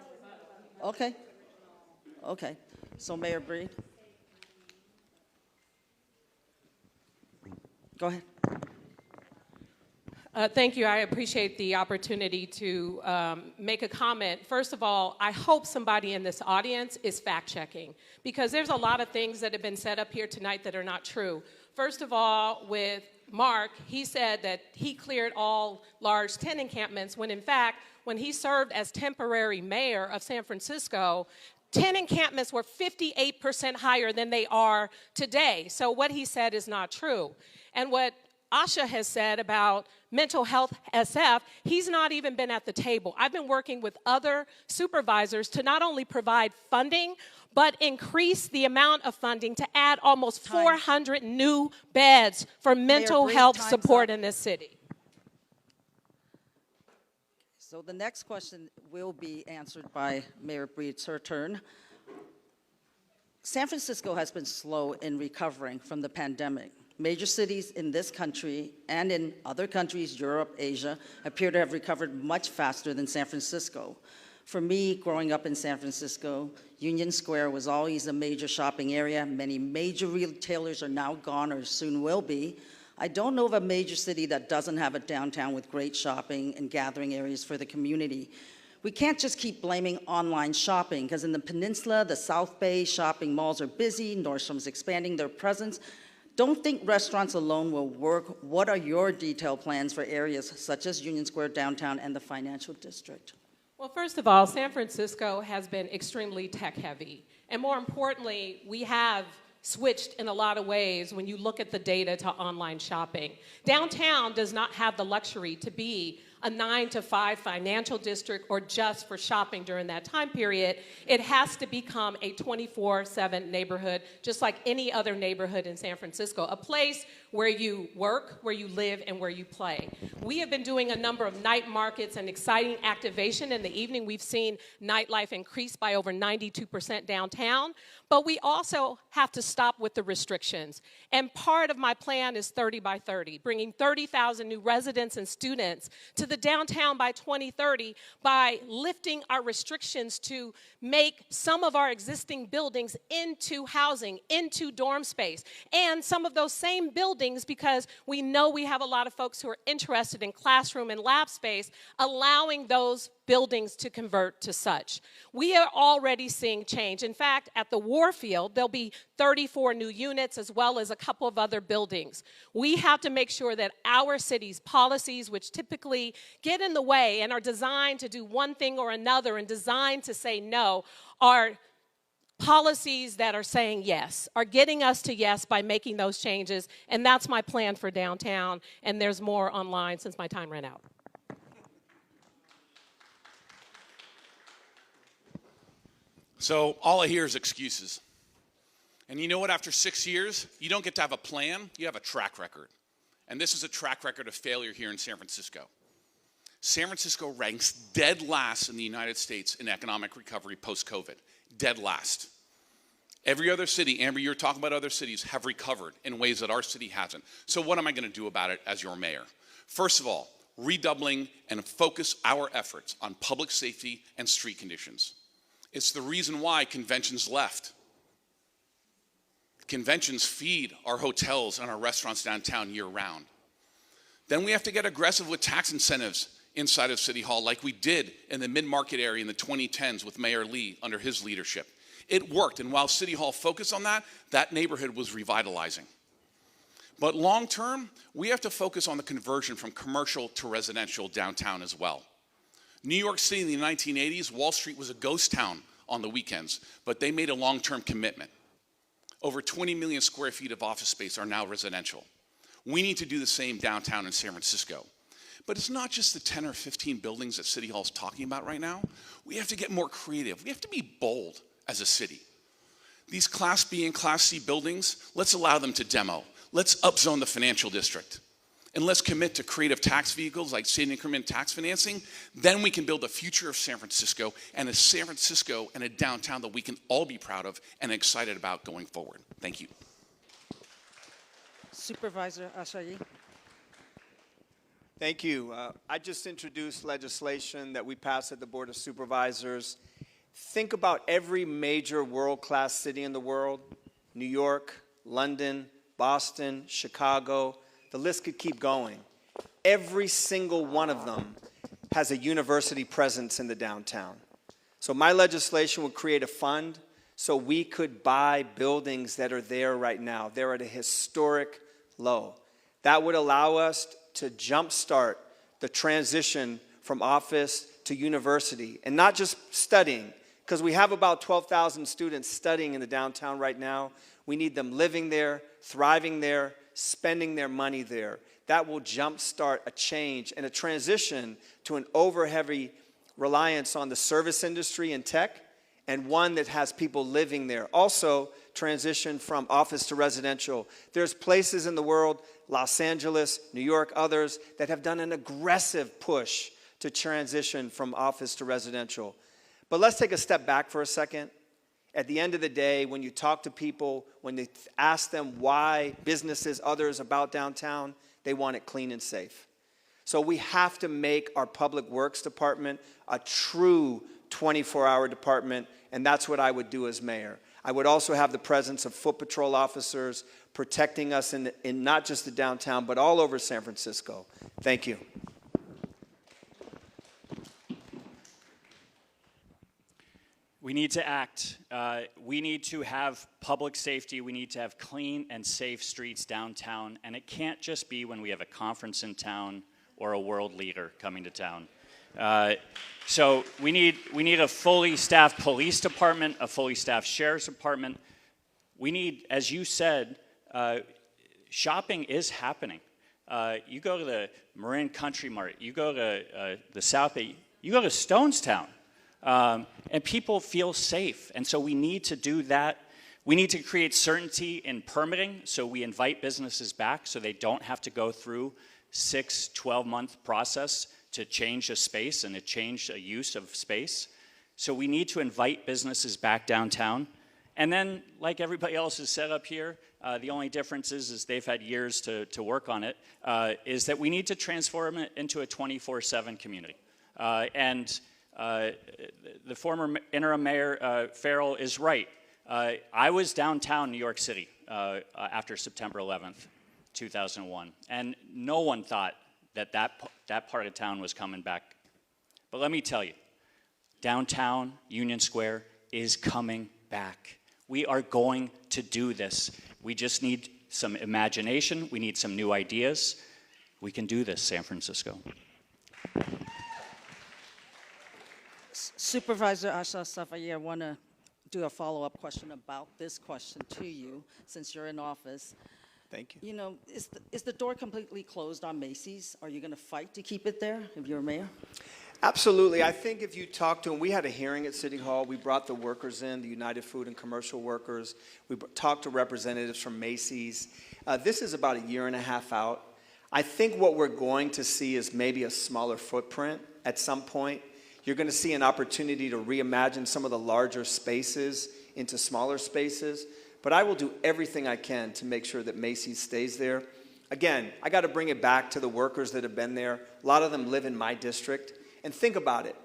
Okay. Okay. So, Mayor Breed. Go ahead. Thank you. I appreciate the opportunity to make a comment. First of all, I hope somebody in this audience is fact-checking, because there's a lot of things that have been said up here tonight that are not true. First of all, with Mark, he said that he cleared all large tent encampments, when in fact, when he served as temporary mayor of San Francisco, tent encampments were 58% higher than they are today. So what he said is not true. And what Asha has said about mental health SF, he's not even been at the table. I've been working with other supervisors to not only provide funding, but increase the amount of funding to add almost 400 new beds for mental health support in this city. So the next question will be answered by Mayor Breed. It's her turn. San Francisco has been slow in recovering from the pandemic. Major cities in this country and in other countries, Europe, Asia, appear to have recovered much faster than San Francisco. For me, growing up in San Francisco, Union Square was always a major shopping area. Many major retailers are now gone or soon will be. I don't know of a major city that doesn't have a downtown with great shopping and gathering areas for the community. We can't just keep blaming online shopping, because in the peninsula, the South Bay shopping malls are busy, Nordstrom's expanding their presence. Don't think restaurants alone will work. What are your detailed plans for areas such as Union Square, downtown, and the financial district? Well, first of all, San Francisco has been extremely tech-heavy. And more importantly, we have switched in a lot of ways when you look at the data to online shopping. Downtown does not have the luxury to be a 9-to-5 financial district or just for shopping during that time period. It has to become a 24/7 neighborhood, just like any other neighborhood in San Francisco, a place where you work, where you live, and where you play. We have been doing a number of night markets and exciting activation. In the evening, we've seen nightlife increase by over 92% downtown, but we also have to stop with the restrictions. And part of my plan is 30 by 30, bringing 30,000 new residents and students to the downtown by 2030 by lifting our restrictions to make some of our existing buildings into housing, into dorm space, and some of those same buildings, because we know we have a lot of folks who are interested in classroom and lab space, allowing those buildings to convert to such. We are already seeing change. In fact, at the Warfield, there'll be 34 new units as well as a couple of other buildings. We have to make sure that our city's policies, which typically get in the way and are designed to do one thing or another and designed to say no, are policies that are saying yes, are getting us to yes by making those changes. And that's my plan for downtown. And there's more online since my time ran out. So all I hear is excuses. And you know what? After 6 years, you don't get to have a plan, you have a track record. And this is a track record of failure here in San Francisco. San Francisco ranks dead last in the United States in economic recovery post-COVID. Dead last. Every other city, Amber, you're talking about other cities, have recovered in ways that our city hasn't. So what am I going to do about it as your mayor? First of all, redoubling and focus our efforts on public safety and street conditions. It's the reason why conventions left. Conventions feed our hotels and our restaurants downtown year-round. Then we have to get aggressive with tax incentives inside of City Hall like we did in the mid-market area in the 2010s with Mayor Lee under his leadership. It worked, and while City Hall focused on that, that neighborhood was revitalizing. But long-term, we have to focus on the conversion from commercial to residential downtown as well. New York City in the 1980s, Wall Street was a ghost town on the weekends, but they made a long-term commitment. Over 20 million square feet of office space are now residential. We need to do the same downtown in San Francisco. But it's not just the 10 or 15 buildings that City Hall is talking about right now. We have to get more creative. We have to be bold as a city. These Class B and Class C buildings, let's allow them to demo. Let's upzone the financial district. And let's commit to creative tax vehicles like state increment tax financing. Then we can build a future of San Francisco and a San Francisco and a downtown that we can all be proud of and excited about going forward. Thank you. Supervisor Ashayi. Thank you. I just introduced legislation that we passed at the Board of Supervisors. Think about every major world-class city in the world, New York, London, Boston, Chicago. The list could keep going. Every single one of them has a university presence in the downtown. So my legislation would create a fund so we could buy buildings that are there right now. They're at a historic low. That would allow us to jumpstart the transition from office to university, and not just studying, because we have about 12,000 students studying in the downtown right now. We need them living there, thriving there, spending their money there. That will jumpstart a change and a transition to an over-heavy reliance on the service industry and tech, and one that has people living there. Also, transition from office to residential. There's places in the world, Los Angeles, New York, others, that have done an aggressive push to transition from office to residential. But let's take a step back for a second. At the end of the day, when you talk to people, when they ask them why businesses, others about downtown, they want it clean and safe. So we have to make our public works department a true 24-hour department, and that's what I would do as mayor. I would also have the presence of foot patrol officers protecting us in not just the downtown, but all over San Francisco. Thank you. We need to act. We need to have public safety. We need to have clean and safe streets downtown. And it can't just be when we have a conference in town or a world leader coming to town. So we need a fully staffed police department, a fully staffed sheriff's department. We need, as you said, shopping is happening. You go to the Marin Country Mart, you go to the South Bay, you go to Stonestown. And people feel safe. And so we need to do that. We need to create certainty in permitting so we invite businesses back so they don't have to go through 12-month process to change a space and to change a use of space. So we need to invite businesses back downtown. And then, like everybody else has said up here, the only difference is they've had years to work on it, is that we need to transform it into a 24/7 community. The former interim mayor, Farrell, is right. I was downtown New York City after September 11th, 2001, and no one thought that part of town was coming back. But let me tell you, downtown Union Square is coming back. We are going to do this. We just need some imagination. We need some new ideas. We can do this, San Francisco. Supervisor Asha Safai, I want to do a follow-up question about this question to you, since you're in office. Thank you. You know, is the door completely closed on Macy's? Are you going to fight to keep it there if you're mayor? Absolutely. I think if you talk to them, we had a hearing at City Hall. We brought the workers in, the United Food and Commercial Workers. We talked to representatives from Macy's. This is about a year and a half out. I think what we're going to see is maybe a smaller footprint at some point. You're going to see an opportunity to reimagine some of the larger spaces into smaller spaces. But I will do everything I can to make sure that Macy's stays there. Again, I got to bring it back to the workers that have been there. A lot of them live in my district. And think about it.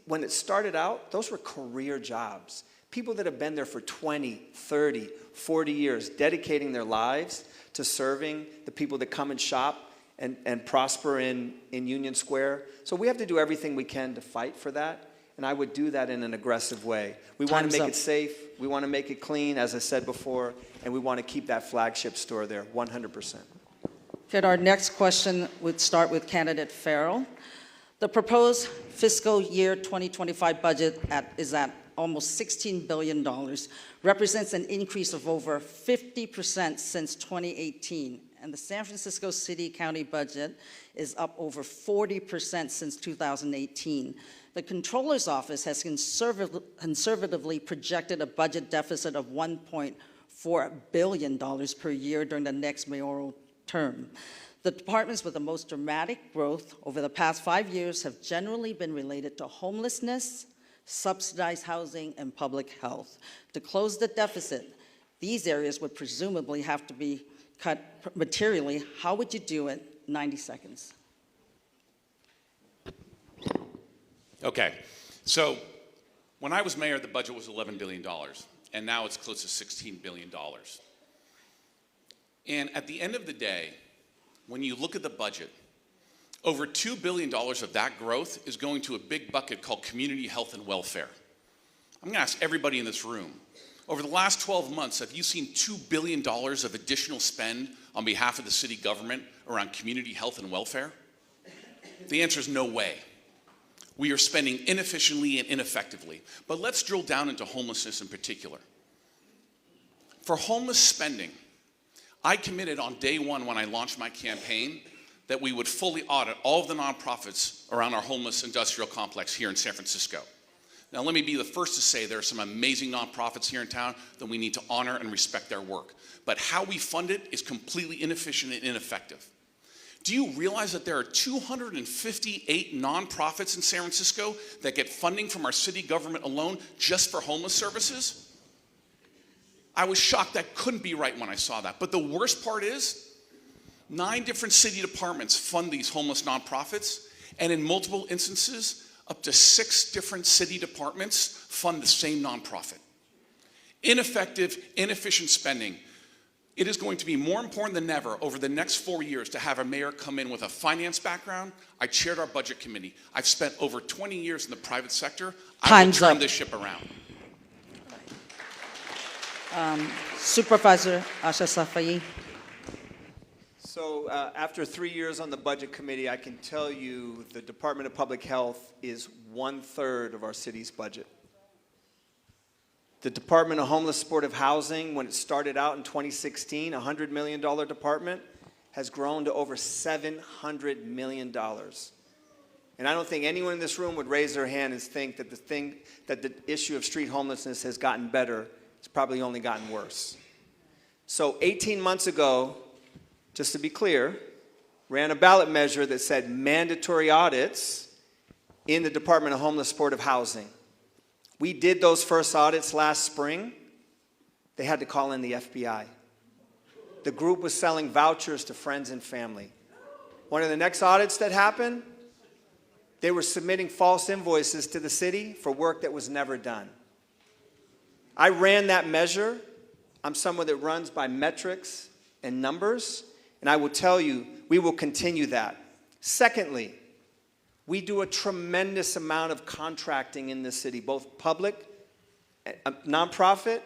When it started out, those were career jobs. People that have been there for 20, 30, 40 years, dedicating their lives to serving the people that come and shop and prosper in Union Square. So we have to do everything we can to fight for that. And I would do that in an aggressive way. We want to make it safe. We want to make it clean, as I said before. And we want to keep that flagship store there, 100%. Okay, our next question would start with candidate Farrell. The proposed fiscal year 2025 budget is at almost $16 billion, represents an increase of over 50% since 2018. And the San Francisco City County budget is up over 40% since 2018. The Comptroller's Office has conservatively projected a budget deficit of $1.4 billion per year during the next mayoral term. The departments with the most dramatic growth over the past 5 years have generally been related to homelessness, subsidized housing, and public health. To close the deficit, these areas would presumably have to be cut materially. How would you do it? 90 seconds. Okay, so when I was mayor, the budget was $11 billion, and now it's close to $16 billion. And at the end of the day, when you look at the budget, over $2 billion of that growth is going to a big bucket called community health and welfare. I'm going to ask everybody in this room, over the last 12 months, have you seen $2 billion of additional spend on behalf of the city government around community health and welfare? The answer is no way. We are spending inefficiently and ineffectively. But let's drill down into homelessness in particular. For homeless spending, I committed on day one when I launched my campaign that we would fully audit all of the nonprofits around our homeless industrial complex here in San Francisco. Now, let me be the first to say there are some amazing nonprofits here in town that we need to honor and respect their work. But how we fund it is completely inefficient and ineffective. Do you realize that there are 258 nonprofits in San Francisco that get funding from our city government alone just for homeless services? I was shocked. That couldn't be right when I saw that. But the worst part is, 9 different city departments fund these homeless nonprofits, and in multiple instances, up to 6 different city departments fund the same nonprofit. Ineffective, inefficient spending. It is going to be more important than ever over the next 4 years to have a mayor come in with a finance background. I chaired our budget committee. I've spent over 20 years in the private sector. I will turn this ship around. Supervisor Asha Safai. So after 3 years on the budget committee, I can tell you the Department of Public Health is 1/3 of our city's budget. The Department of Homeless Supportive Housing, when it started out in 2016, a $100 million department, has grown to over $700 million. And I don't think anyone in this room would raise their hand and think that the issue of street homelessness has gotten better. It's probably only gotten worse. So 18 months ago, just to be clear, ran a ballot measure that said mandatory audits in the Department of Homeless Supportive Housing. We did those first audits last spring. they had to call in the FBI. The group was selling vouchers to friends and family. One of the next audits that happened, they were submitting false invoices to the city for work that was never done. I ran that measure. I'm someone that runs by metrics and numbers, and I will tell you, we will continue that. Secondly, we do a tremendous amount of contracting in this city, both public, nonprofit,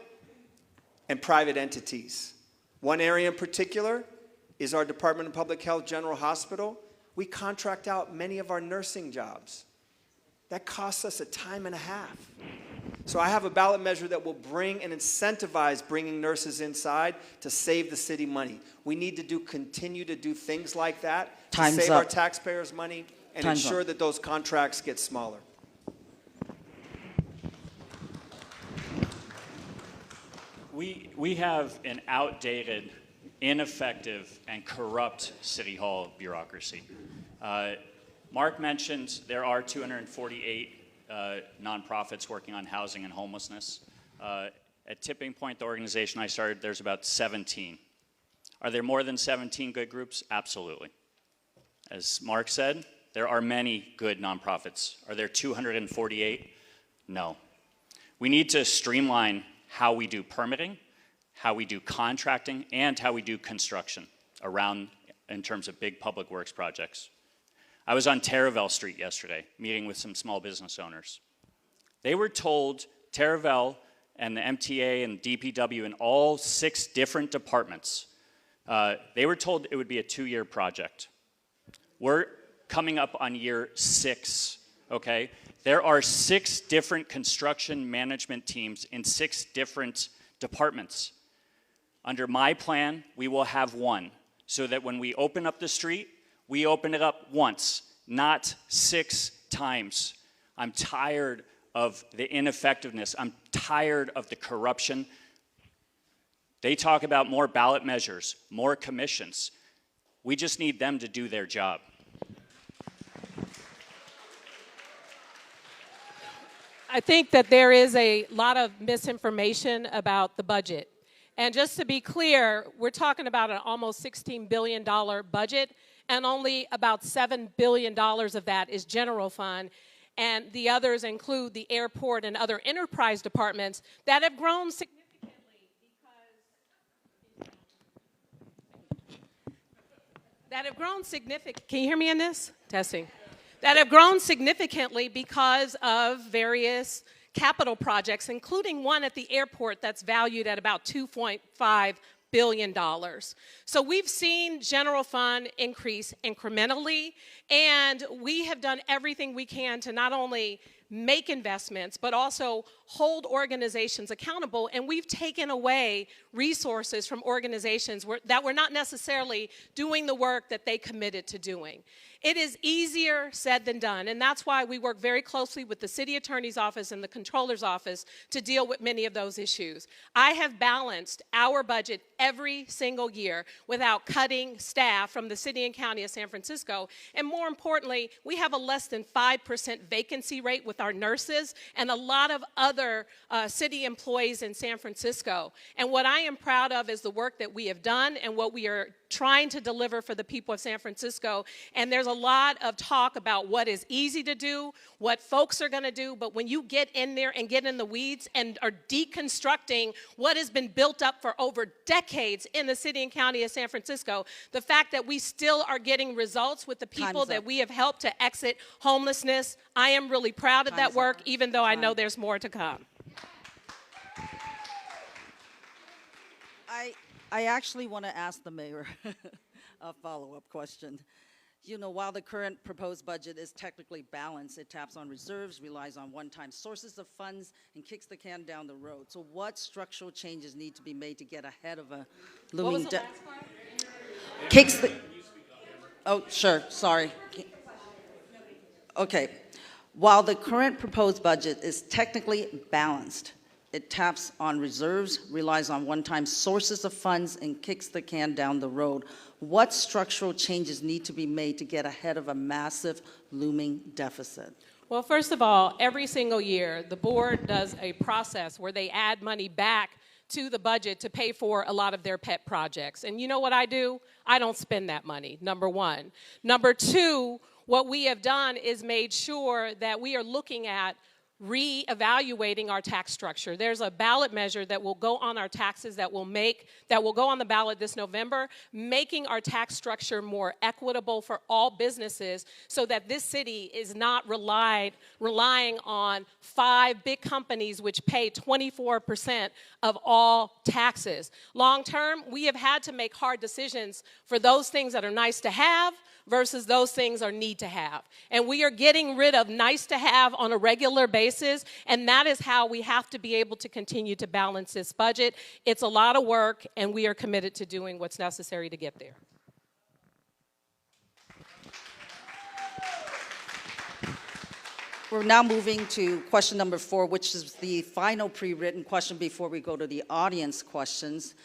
and private entities. One area in particular is our Department of Public Health General Hospital. We contract out many of our nursing jobs. That costs us a time and a half. So I have a ballot measure that will bring and incentivize bringing nurses inside to save the city money. We need to continue to do things like that to save our taxpayers money and ensure that those contracts get smaller. We have an outdated, ineffective, and corrupt City Hall bureaucracy. Mark mentioned there are 248 nonprofits working on housing and homelessness. At Tipping Point, the organization I started, there's about 17. Are there more than 17 good groups? Absolutely. As Mark said, there are many good nonprofits. Are there 248? No. We need to streamline how we do permitting, how we do contracting, and how we do construction around in terms of big public works projects. I was on Taravel Street yesterday, meeting with some small business owners. They were told, Taravel and the MTA and DPW and all 6 different departments, they were told it would be a 2-year project. We're coming up on year 6, okay? There are 6 different construction management teams in 6 different departments. Under my plan, we will have 1, so that when we open up the street, we open it up once, not 6 times. I'm tired of the ineffectiveness. I'm tired of the corruption. They talk about more ballot measures, more commissions. We just need them to do their job. I think that there is a lot of misinformation about the budget. And just to be clear, we're talking about an almost $16 billion budget, and only about $7 billion of that is general fund. And the others include the airport and other enterprise departments that have grown significantly Can you hear me in this? Testing. That have grown significantly because of various capital projects, including one at the airport that's valued at about $2.5 billion. So we've seen general fund increase incrementally, and we have done everything we can to not only make investments, but also hold organizations accountable. And we've taken away resources from organizations that were not necessarily doing the work that they committed to doing. It is easier said than done, and that's why we work very closely with the city attorney's office and the controller's office to deal with many of those issues. I have balanced our budget every single year without cutting staff from the city and county of San Francisco, and more importantly, we have a less than 5% vacancy rate with our nurses and a lot of other city employees in San Francisco. And what I am proud of is the work that we have done and what we are trying to deliver for the people of San Francisco. And there's a lot of talk about what is easy to do, what folks are going to do, but when you get in there and get in the weeds and are deconstructing what has been built up for over decades in the city and county of San Francisco, the fact that we still are getting results with the people that we have helped to exit homelessness, I am really proud of that work, even though I know there's more to come. I actually want to ask the mayor a follow-up question. You know, while the current proposed budget is technically balanced, it taps on reserves, relies on one-time sources of funds, and kicks the can down the road. So what structural changes need to be made to get ahead of a looming deficit? Oh, sure, sorry. Okay. While the current proposed budget is technically balanced, it taps on reserves, relies on one-time sources of funds, and kicks the can down the road. What structural changes need to be made to get ahead of a massive looming deficit? Well, first of all, every single year, the board does a process where they add money back to the budget to pay for a lot of their pet projects. And you know what I do? I don't spend that money, number one. Number two, what we have done is made sure that we are looking at reevaluating our tax structure. There's a ballot measure that will go on our taxes that will go on the ballot this November, making our tax structure more equitable for all businesses so that this city is not relying on 5 big companies which pay 24% of all taxes. Long term, we have had to make hard decisions for those things that are nice to have versus those things are need to have. And we are getting rid of nice to have on a regular basis, and that is how we have to be able to continue to balance this budget. It's a lot of work, and we are committed to doing what's necessary to get there. We're now moving to question number 4, which is the final pre-written question before we go to the audience questions.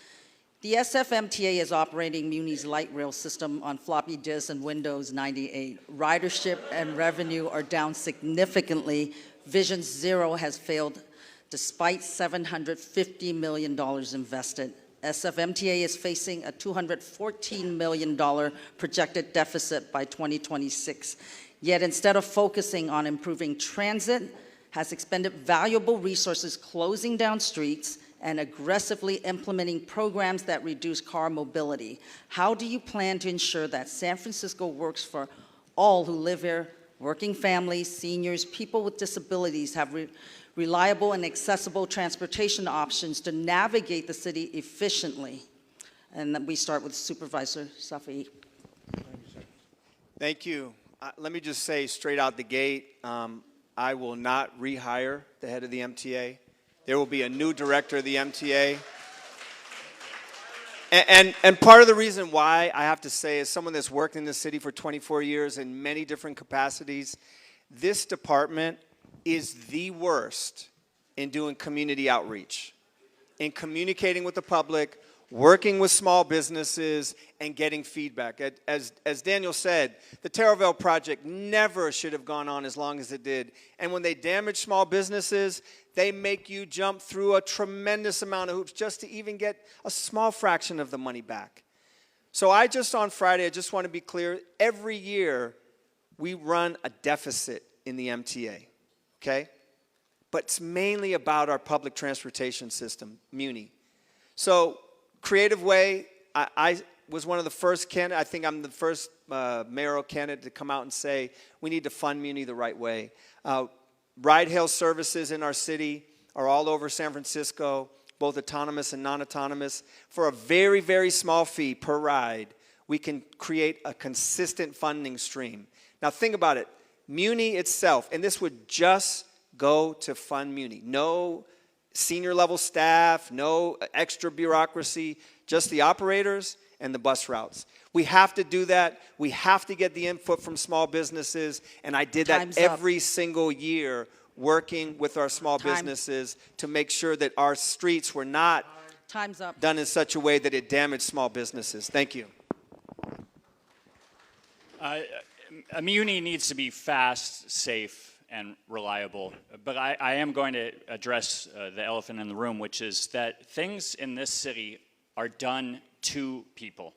The SFMTA is operating Muni's light rail system on floppy disks and Windows 98. Ridership and revenue are down significantly. Vision Zero has failed despite $750 million invested. SFMTA is facing a $214 million projected deficit by 2026. Yet instead of focusing on improving transit, has expended valuable resources closing down streets and aggressively implementing programs that reduce car mobility. How do you plan to ensure that San Francisco works for all who live here, working families, seniors, people with disabilities, have reliable and accessible transportation options to navigate the city efficiently? And then we start with Supervisor Safi. Thank you. Let me just say straight out the gate, I will not rehire the head of the MTA. There will be a new director of the MTA. And part of the reason why I have to say, as someone that's worked in the city for 24 years in many different capacities, this department is the worst in doing community outreach, in communicating with the public, working with small businesses, and getting feedback. As Daniel said, the Terraville project never should have gone on as long as it did. And when they damage small businesses, they make you jump through a tremendous amount of hoops just to even get a small fraction of the money back. So on Friday, I just want to be clear, every year we run a deficit in the MTA, okay? But it's mainly about our public transportation system, Muni. So creative way, I was one of the first candidates, I think I'm the first mayoral candidate to come out and say we need to fund Muni the right way. Ride-hail services in our city are all over San Francisco, both autonomous and non-autonomous. For a very, very small fee per ride, we can create a consistent funding stream. Now think about it. Muni itself, and this would just go to fund Muni. No senior level staff, no extra bureaucracy, just the operators and the bus routes. We have to do that. We have to get the input from small businesses, and I did that every single year, working with our small businesses to make sure that our streets were not done in such a way that it damaged small businesses. Thank you. A Muni needs to be fast, safe, and reliable. But I am going to address the elephant in the room, which is that things in this city are done to people.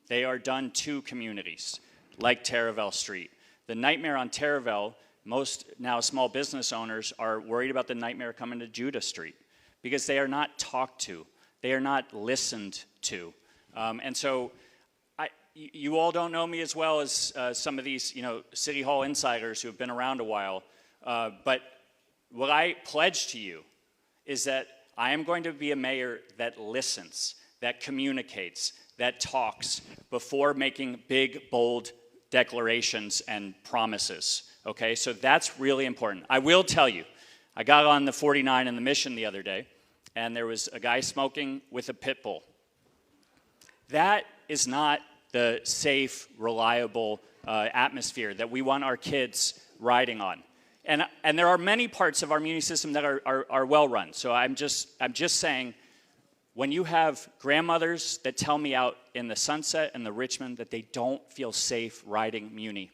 They are done to communities, like Terraville Street. The nightmare on Terraville, most now small business owners are worried about the nightmare coming to Judah Street because they are not talked to. They are not listened to. And so you all don't know me as well as some of these, City Hall insiders who have been around a while. But what I pledge to you is that I am going to be a mayor that listens, that communicates, that talks before making big, bold declarations and promises. Okay, so that's really important. I will tell you, I got on the 49 in the Mission the other day, and there was a guy smoking with a pit bull. That is not the safe, reliable atmosphere that we want our kids riding on. And there are many parts of our Muni system that are well run. So I'm just saying, when you have grandmothers that tell me out in the Sunset and the Richmond that they don't feel safe riding Muni,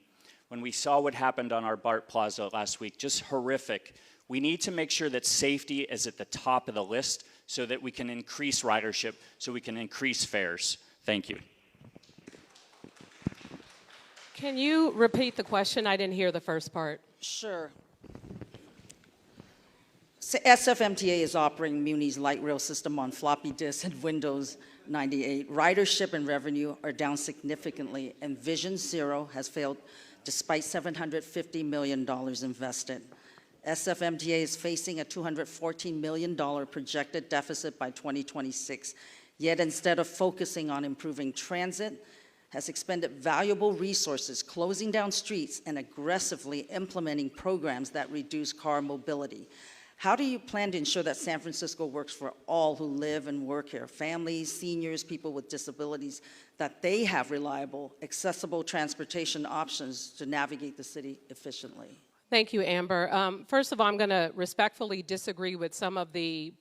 when we saw what happened on our BART Plaza last week, just horrific. We need to make sure that safety is at the top of the list so that we can increase ridership, so we can increase fares. Thank you. Can you repeat the question? I didn't hear the first part. Sure. So SFMTA is operating Muni's light rail system on floppy disks and Windows 98. Ridership and revenue are down significantly, and Vision Zero has failed despite $750 million invested. SFMTA is facing a $214 million projected deficit by 2026, yet instead of focusing on improving transit, has expended valuable resources closing down streets and aggressively implementing programs that reduce car mobility. How do you plan to ensure that San Francisco works for all who live and work here, families, seniors, people with disabilities, that they have reliable, accessible transportation options to navigate the city efficiently? Thank you, Amber. First of all, I'm going to respectfully disagree with some of the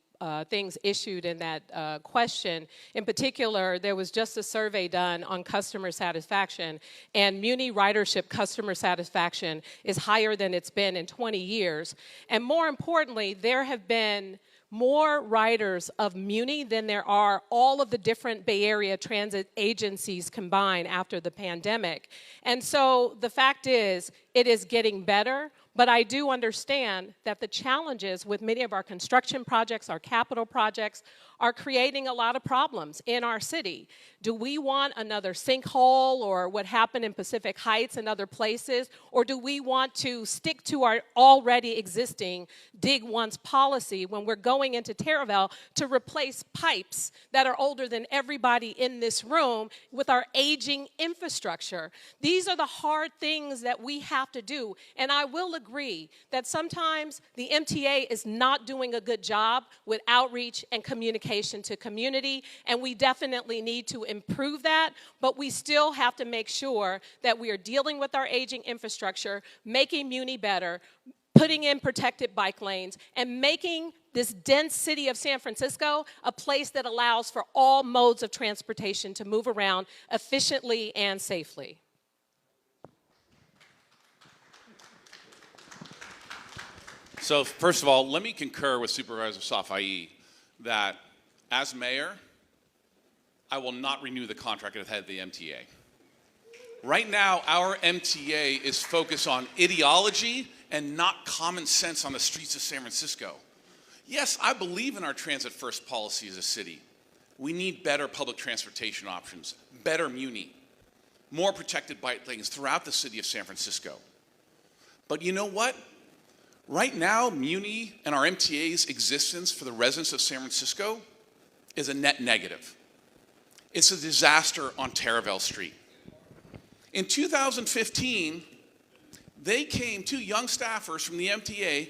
things issued in that question. In particular, there was just a survey done on customer satisfaction, and Muni ridership customer satisfaction is higher than it's been in 20 years. And more importantly, there have been more riders of Muni than there are all of the different Bay Area transit agencies combined after the pandemic. And so the fact is, it is getting better. But I do understand that the challenges with many of our construction projects, our capital projects, are creating a lot of problems in our city. Do we want another sinkhole or what happened in Pacific Heights and other places? Or do we want to stick to our already existing dig once policy when we're going into Taraval to replace pipes that are older than everybody in this room with our aging infrastructure? These are the hard things that we have to do. And I will agree that sometimes the MTA is not doing a good job with outreach and communication to community, and we definitely need to improve that, but we still have to make sure that we are dealing with our aging infrastructure, making Muni better, putting in protected bike lanes, and making this dense city of San Francisco a place that allows for all modes of transportation to move around efficiently and safely. So first of all, let me concur with Supervisor Safai that as mayor, I will not renew the contract at the head of the MTA. Right now, our MTA is focused on ideology and not common sense on the streets of San Francisco. Yes, I believe in our transit-first policy as a city. We need better public transportation options, better Muni, more protected bike lanes throughout the city of San Francisco. But you know what? Right now, Muni and our MTA's existence for the residents of San Francisco is a net negative. It's a disaster on Taraval Street. In 2015, two young staffers from the MTA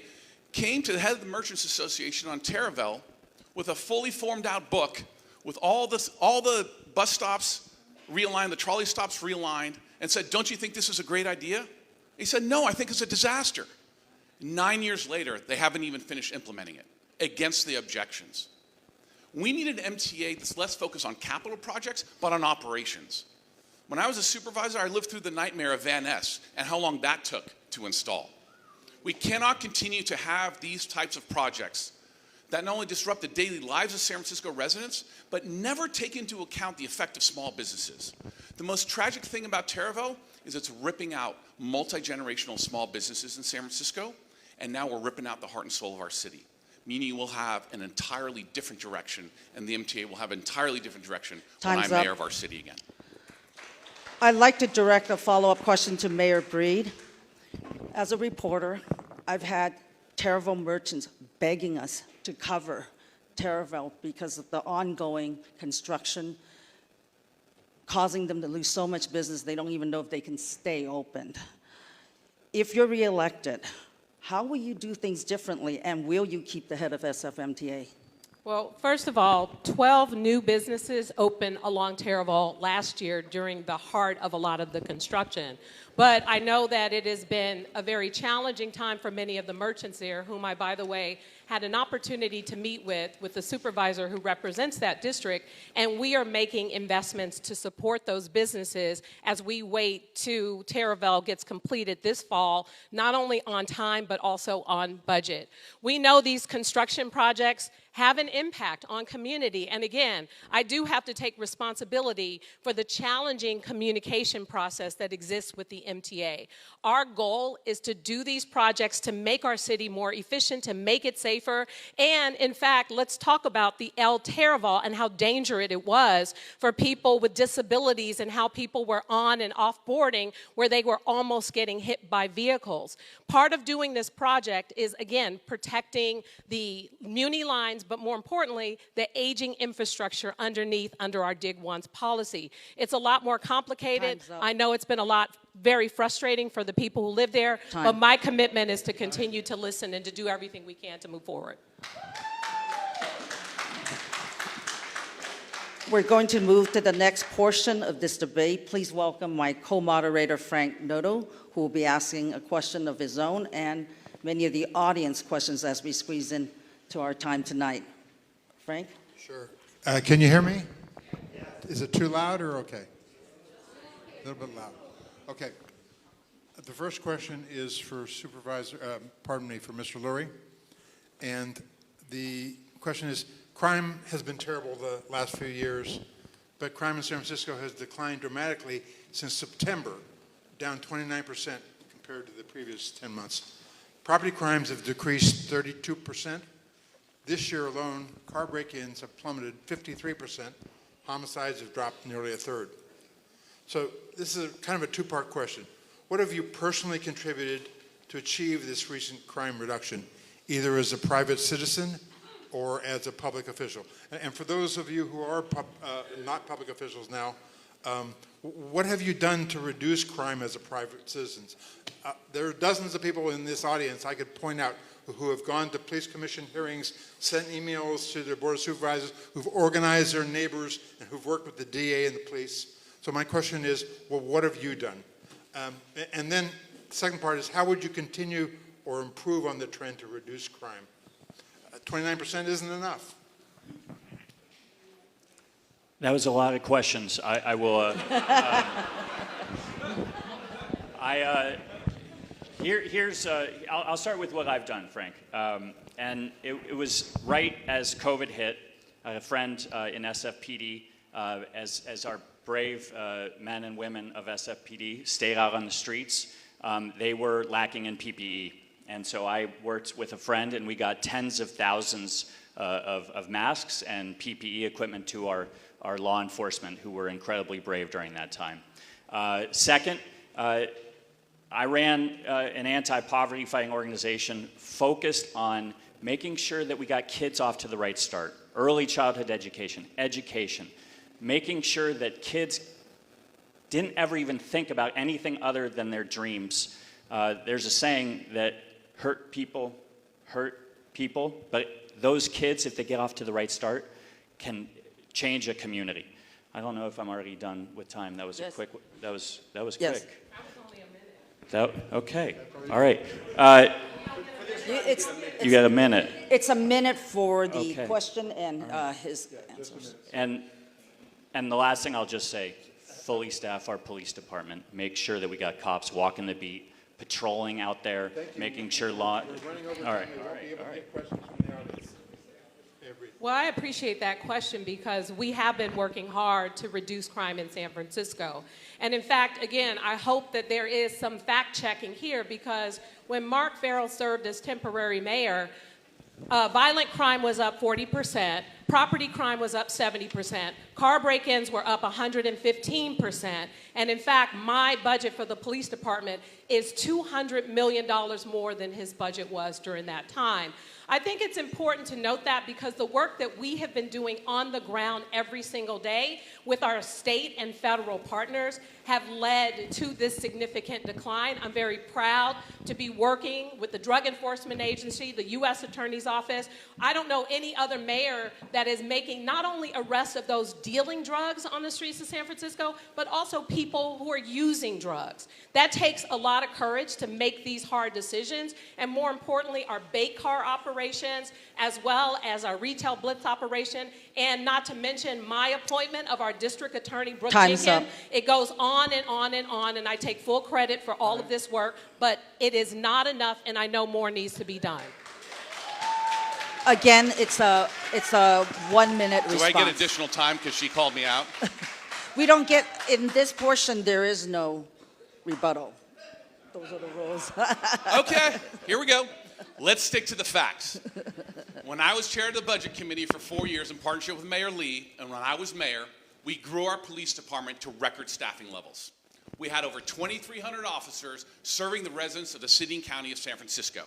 came to the head of the Merchants Association on Taraval with a fully formed out book with all the bus stops realigned, the trolley stops realigned, and said, "Don't you think this is a great idea?" He said, "No, I think it's a disaster." 9 years later, they haven't even finished implementing it, against the objections. We need an MTA that's less focused on capital projects, but on operations. When I was a supervisor, I lived through the nightmare of Van Ness and how long that took to install. We cannot continue to have these types of projects that not only disrupt the daily lives of San Francisco residents, but never take into account the effect of small businesses. The most tragic thing about Taraval is it's ripping out multi-generational small businesses in San Francisco, and now we're ripping out the heart and soul of our city. Muni will have an entirely different direction, and the MTA will have an entirely different direction when I'm mayor of our city again. I'd like to direct a follow-up question to Mayor Breed. As a reporter, I've had Taraval merchants begging us to cover Taraval because of the ongoing construction, causing them to lose so much business they don't even know if they can stay open. If you're reelected, how will you do things differently, and will you keep the head of SFMTA? Well, first of all, 12 new businesses opened along Taraval last year during the heart of a lot of the construction. But I know that it has been a very challenging time for many of the merchants there, whom I, by the way, had an opportunity to meet with the supervisor who represents that district, and we are making investments to support those businesses as we wait till Taraval gets completed this fall, not only on time, but also on budget. We know these construction projects have an impact on community. And again, I do have to take responsibility for the challenging communication process that exists with the MTA. Our goal is to do these projects to make our city more efficient, to make it safer. And in fact, let's talk about the El Taraval and how dangerous it was for people with disabilities and how people were on and off boarding where they were almost getting hit by vehicles. Part of doing this project is, again, protecting the muni lines, but more importantly, the aging infrastructure under our Dig Once policy. It's a lot more complicated. I know it's been a lot very frustrating for the people who live there, but my commitment is to continue to listen and to do everything we can to move forward. We're going to move to the next portion of this debate. Please welcome my co-moderator, Frank Noto, who will be asking a question of his own and many of the audience questions as we squeeze in to our time tonight. Frank? Sure. Can you hear me? Is it too loud or okay? A little bit loud. Okay. The first question is for for Mr. Lurie. And the question is, crime has been terrible the last few years, but crime in San Francisco has declined dramatically since September, down 29% compared to the previous 10 months. Property crimes have decreased 32%. This year alone, car break-ins have plummeted 53%. Homicides have dropped nearly a third. So this is kind of a two-part question. What have you personally contributed to achieve this recent crime reduction, either as a private citizen or as a public official? And for those of you who are not public officials now, what have you done to reduce crime as a private citizen? There are dozens of people in this audience I could point out who have gone to police commission hearings, sent emails to their board of supervisors, who've organized their neighbors, and who've worked with the DA and the police. So my question is, well, what have you done? And then the second part is, how would you continue or improve on the trend to reduce crime? 29% isn't enough. That was a lot of questions. I will. I'll start with what I've done, Frank. And it was right as COVID hit. I had a friend in SFPD, as our brave men and women of SFPD stayed out on the streets. They were lacking in PPE. And so I worked with a friend, and we got tens of thousands of masks and PPE equipment to our law enforcement, who were incredibly brave during that time. Second, I ran an anti-poverty fighting organization focused on making sure that we got kids off to the right start. Early childhood education, making sure that kids didn't ever even think about anything other than their dreams. There's a saying that hurt people, but those kids, if they get off to the right start, can change a community. I don't know if I'm already done with time. That was a quick. That was quick. That was only a minute. Okay. All right. You got a minute. It's a minute for the question and his answers. And the last thing I'll just say, fully staff our police department. Make sure that we got cops walking the beat, patrolling out there, making sure law. All right. Well, I appreciate that question because we have been working hard to reduce crime in San Francisco. And in fact, again, I hope that there is some fact-checking here because when Mark Farrell served as temporary mayor, violent crime was up 40%, property crime was up 70%, car break-ins were up 115%, and in fact, my budget for the police department is $200 million more than his budget was during that time. I think it's important to note that because the work that we have been doing on the ground every single day with our state and federal partners have led to this significant decline. I'm very proud to be working with the Drug Enforcement Agency, the U.S. Attorney's Office. I don't know any other mayor that is making not only arrests of those dealing drugs on the streets of San Francisco, but also people who are using drugs. That takes a lot of courage to make these hard decisions, and more importantly, our bait car operations, as well as our retail blitz operation, and not to mention my appointment of our district attorney, Brooke Jenkins. It goes on and on and on, and I take full credit for all of this work, but it is not enough, and I know more needs to be done. Again, it's a 1 minute Do response. I get additional time because she called me out? We don't get, in this portion, there is no rebuttal. Those are the rules. Okay, here we go. Let's stick to the facts. When I was chair of the budget committee for 4 years in partnership with Mayor Lee, and when I was mayor, we grew our police department to record staffing levels. We had over 2,300 officers serving the residents of the city and county of San Francisco.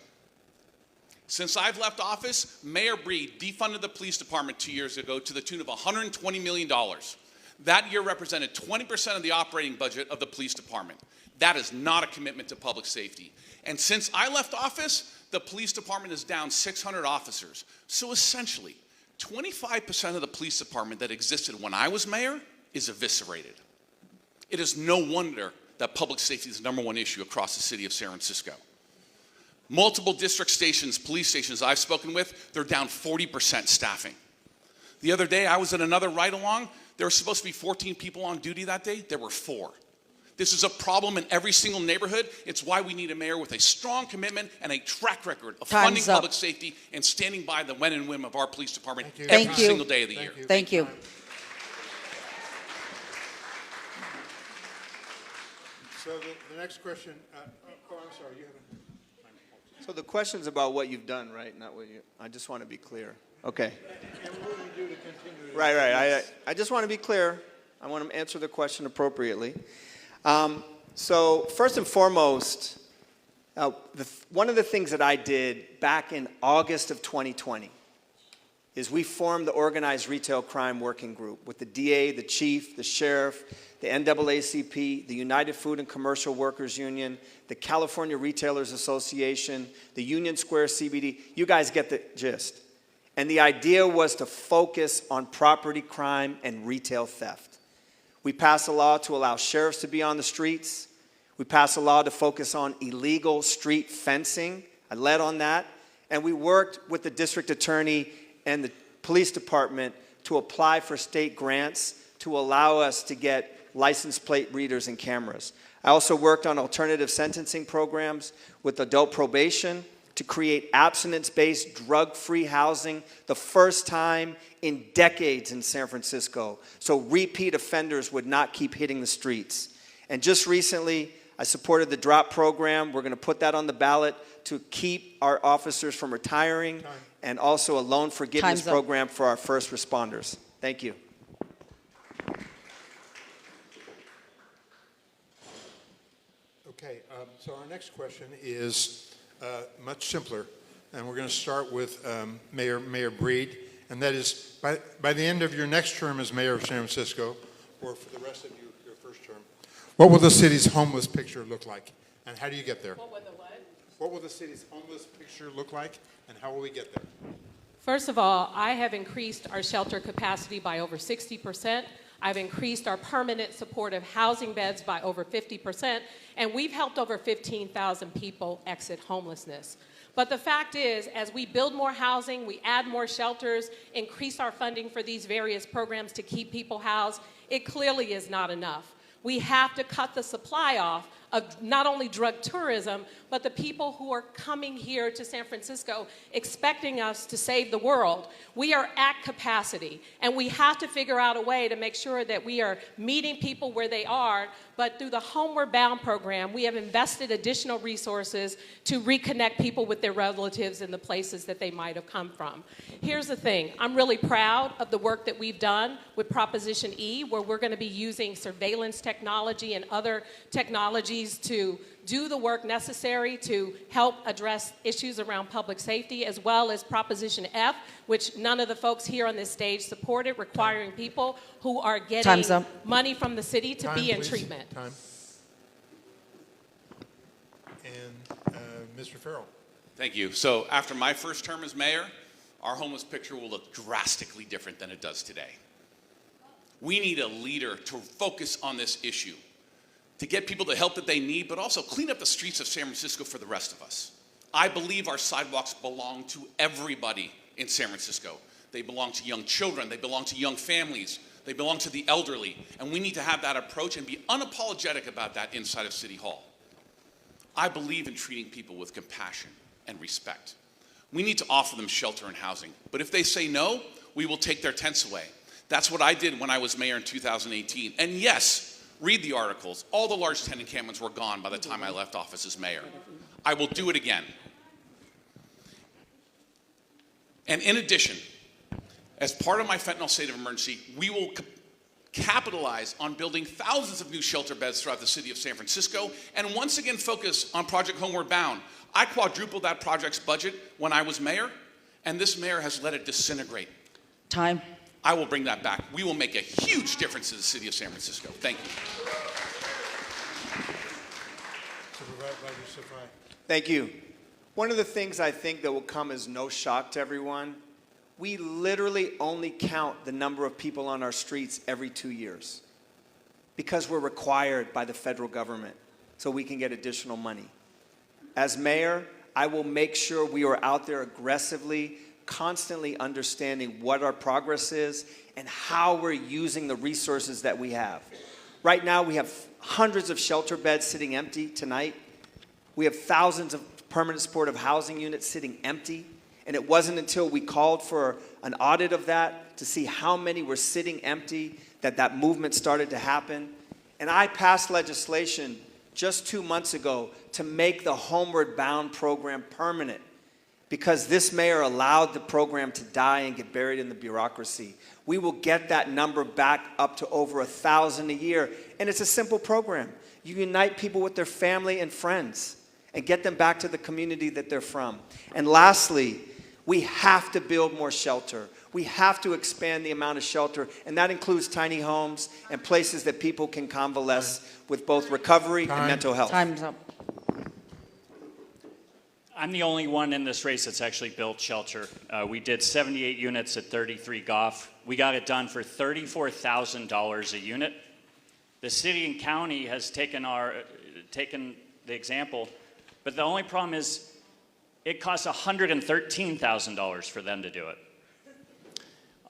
Since I've left office, Mayor Breed defunded the police department 2 years ago to the tune of $120 million. That year represented 20% of the operating budget of the police department. That is not a commitment to public safety. And since I left office, the police department is down 600 officers. So essentially, 25% of the police department that existed when I was mayor is eviscerated. It is no wonder that public safety is the #1 issue across the city of San Francisco. Multiple district stations, police stations I've spoken with, they're down 40% staffing. The other day, I was at another ride-along. There were supposed to be 14 people on duty that day. There were 4. This is a problem in every single neighborhood. It's why we need a mayor with a strong commitment and a track record of funding public safety and standing by the when and whim of our police department every single day of the year. Thank you. So the next question, I'm sorry, you have a... So the question's about what you've done, right? Not what you, I just want to be clear. Okay. And what we do to continue... Right. I just want to be clear. I want to answer the question appropriately. So first and foremost, one of the things that I did back in August of 2020 is we formed the Organized Retail Crime Working Group with the DA, the chief, the sheriff, the NAACP, the United Food and Commercial Workers Union, the California Retailers Association, the Union Square CBD. You guys get the gist. And the idea was to focus on property crime and retail theft. We passed a law to allow sheriffs to be on the streets. We passed a law to focus on illegal street fencing. I led on that. And we worked with the district attorney and the police department to apply for state grants to allow us to get license plate readers and cameras. I also worked on alternative sentencing programs with adult probation to create abstinence-based, drug-free housing, the first time in decades in San Francisco, so repeat offenders would not keep hitting the streets. And just recently, I supported the DROP program. We're going to put that on the ballot to keep our officers from retiring, and also a loan forgiveness program for our first responders. Thank you. Okay, so our next question is much simpler, and we're going to start with Mayor Breed, and that is, by the end of your next term as mayor of San Francisco, or for the rest of your first term, what will the city's homeless picture look like, and how do you get there? What will the what? What will the city's homeless picture look like, and how will we get there? First of all, I have increased our shelter capacity by over 60%. I've increased our permanent supportive housing beds by over 50%, and we've helped over 15,000 people exit homelessness. But the fact is, as we build more housing, we add more shelters, increase our funding for these various programs to keep people housed, it clearly is not enough. We have to cut the supply off of not only drug tourism, but the people who are coming here to San Francisco expecting us to save the world. We are at capacity, and we have to figure out a way to make sure that we are meeting people where they are, but through the Homeward Bound program, we have invested additional resources to reconnect people with their relatives in the places that they might have come from. Here's the thing, I'm really proud of the work that we've done with Proposition E, where we're going to be using surveillance technology and other technologies to do the work necessary to help address issues around public safety, as well as Proposition F, which none of the folks here on this stage supported, requiring people who are getting money from the city to be in treatment. Time. And Mr. Farrell. Thank you. So after my first term as mayor, our homeless picture will look drastically different than it does today. We need a leader to focus on this issue, to get people the help that they need, but also clean up the streets of San Francisco for the rest of us. I believe our sidewalks belong to everybody in San Francisco. They belong to young children, they belong to young families, they belong to the elderly, and we need to have that approach and be unapologetic about that inside of City Hall. I believe in treating people with compassion and respect. We need to offer them shelter and housing. But if they say no, we will take their tents away. That's what I did when I was mayor in 2018. And yes, read the articles. All the large tent encampments were gone by the time I left office as mayor. I will do it again. And in addition, as part of my fentanyl state of emergency, we will capitalize on building thousands of new shelter beds throughout the city of San Francisco, and once again focus on Project Homeward Bound. I quadrupled that project's budget when I was mayor, and this mayor has let it disintegrate. Time. I will bring that back. We will make a huge difference to the city of San Francisco. Thank you. Thank you. One of the things I think that will come as no shock to everyone, we literally only count the number of people on our streets every 2 years because we're required by the federal government so we can get additional money. As mayor, I will make sure we are out there aggressively, constantly understanding what our progress is and how we're using the resources that we have. Right now, we have hundreds of shelter beds sitting empty tonight. We have thousands of permanent supportive housing units sitting empty. And it wasn't until we called for an audit of that to see how many were sitting empty that that movement started to happen. And I passed legislation just 2 months ago to make the Homeward Bound program permanent because this mayor allowed the program to die and get buried in the bureaucracy. We will get that number back up to over 1,000 a year. And it's a simple program. You unite people with their family and friends and get them back to the community that they're from. And lastly, we have to build more shelter. We have to expand the amount of shelter, and that includes tiny homes and places that people can convalesce with both recovery and mental health. Time's up. I'm the only one in this race that's actually built shelter. We did 78 units at 33 Goff. We got it done for $34,000 a unit. The city and county has taken the example, but the only problem is it costs $113,000 for them to do it.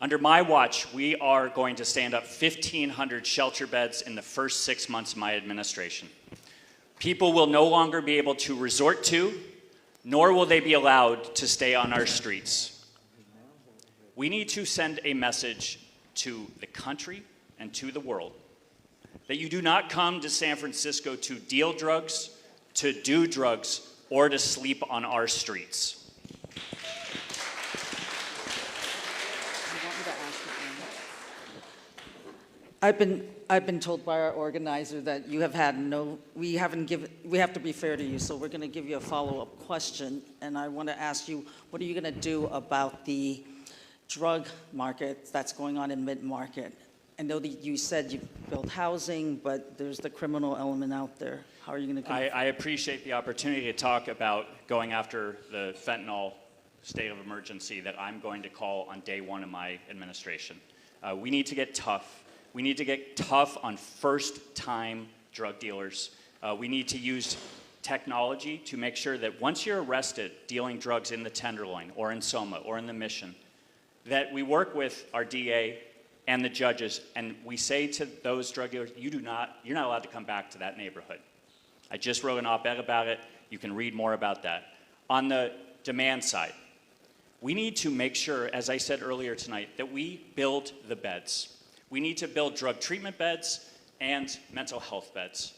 Under my watch, we are going to stand up 1,500 shelter beds in the first 6 months of my administration. People will no longer be able to resort to, nor will they be allowed to stay on our streets. We need to send a message to the country and to the world that you do not come to San Francisco to deal drugs, to do drugs, or to sleep on our streets. I've been told by our organizer that you have had we have to be fair to you, so we're going to give you a follow-up question, and I want to ask you, what are you going to do about the drug market that's going on in mid-market? I know that you said you built housing, but there's the criminal element out there. How are you going to? I appreciate the opportunity to talk about going after the fentanyl state of emergency that I'm going to call on day one of my administration. We need to get tough. We need to get tough on first-time drug dealers. We need to use technology to make sure that once you're arrested dealing drugs in the Tenderloin or in Soma or in the Mission, that we work with our DA and the judges, and we say to those drug dealers, you're not allowed to come back to that neighborhood. I just wrote an op-ed about it. You can read more about that. On the demand side, we need to make sure, as I said earlier tonight, that we build the beds. We need to build drug treatment beds and mental health beds.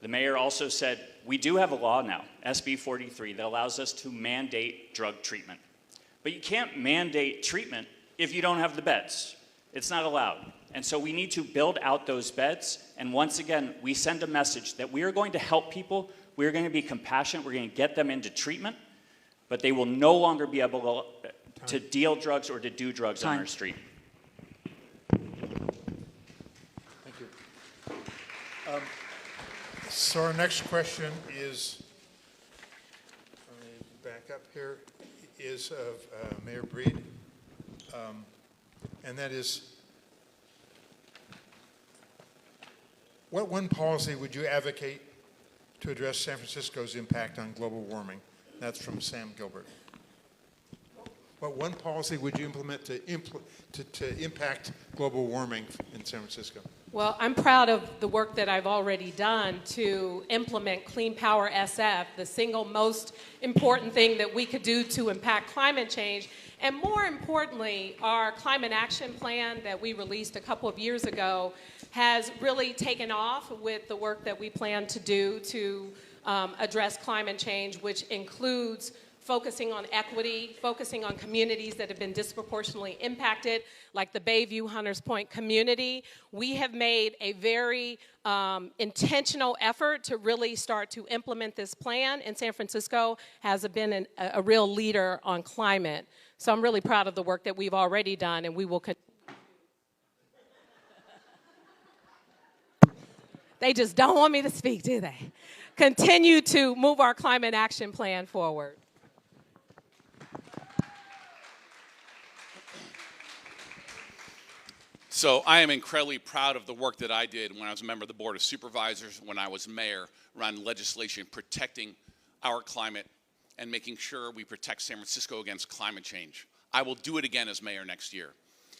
The mayor also said, we do have a law now, SB 43, that allows us to mandate drug treatment. But you can't mandate treatment if you don't have the beds. It's not allowed. And so we need to build out those beds. And once again, we send a message that we are going to help people. We are going to be compassionate. We're going to get them into treatment. But they will no longer be able to deal drugs or to do drugs on our street. Thank you. So our next question is, let me back up here, is of Mayor Breed. And that is, what one policy would you advocate to address San Francisco's impact on global warming? That's from Sam Gilbert. What one policy would you implement to impact global warming in San Francisco? Well, I'm proud of the work that I've already done to implement Clean Power SF, the single most important thing that we could do to impact climate change. And more importantly, our climate action plan that we released a couple of years ago has really taken off with the work that we plan to do to address climate change, which includes focusing on equity, focusing on communities that have been disproportionately impacted, like the Bayview Hunters Point community. We have made a very intentional effort to really start to implement this plan, and San Francisco has been a real leader on climate. So I'm really proud of the work that we've already done, and we will continue. They just don't want me to speak, do they? Continue to move our climate action plan forward. So I am incredibly proud of the work that I did when I was a member of the Board of Supervisors, when I was mayor, around legislation protecting our climate and making sure we protect San Francisco against climate change. I will do it again as mayor next year.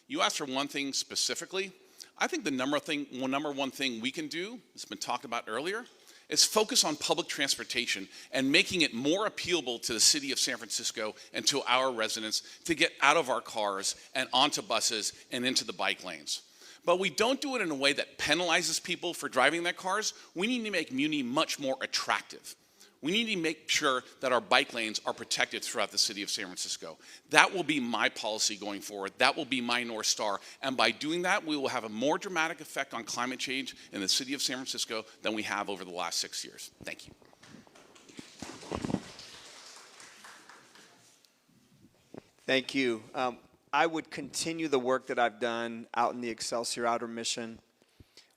You asked for one thing specifically. I think the number one thing we can do, it's been talked about earlier, is focus on public transportation and making it more appealable to the city of San Francisco and to our residents to get out of our cars and onto buses and into the bike lanes. But we don't do it in a way that penalizes people for driving their cars. We need to make Muni much more attractive. We need to make sure that our bike lanes are protected throughout the city of San Francisco. That will be my policy going forward. That will be my North Star. And by doing that, we will have a more dramatic effect on climate change in the city of San Francisco than we have over the last 6 years. Thank you. Thank you. I would continue the work that I've done out in the Excelsior Outer Mission.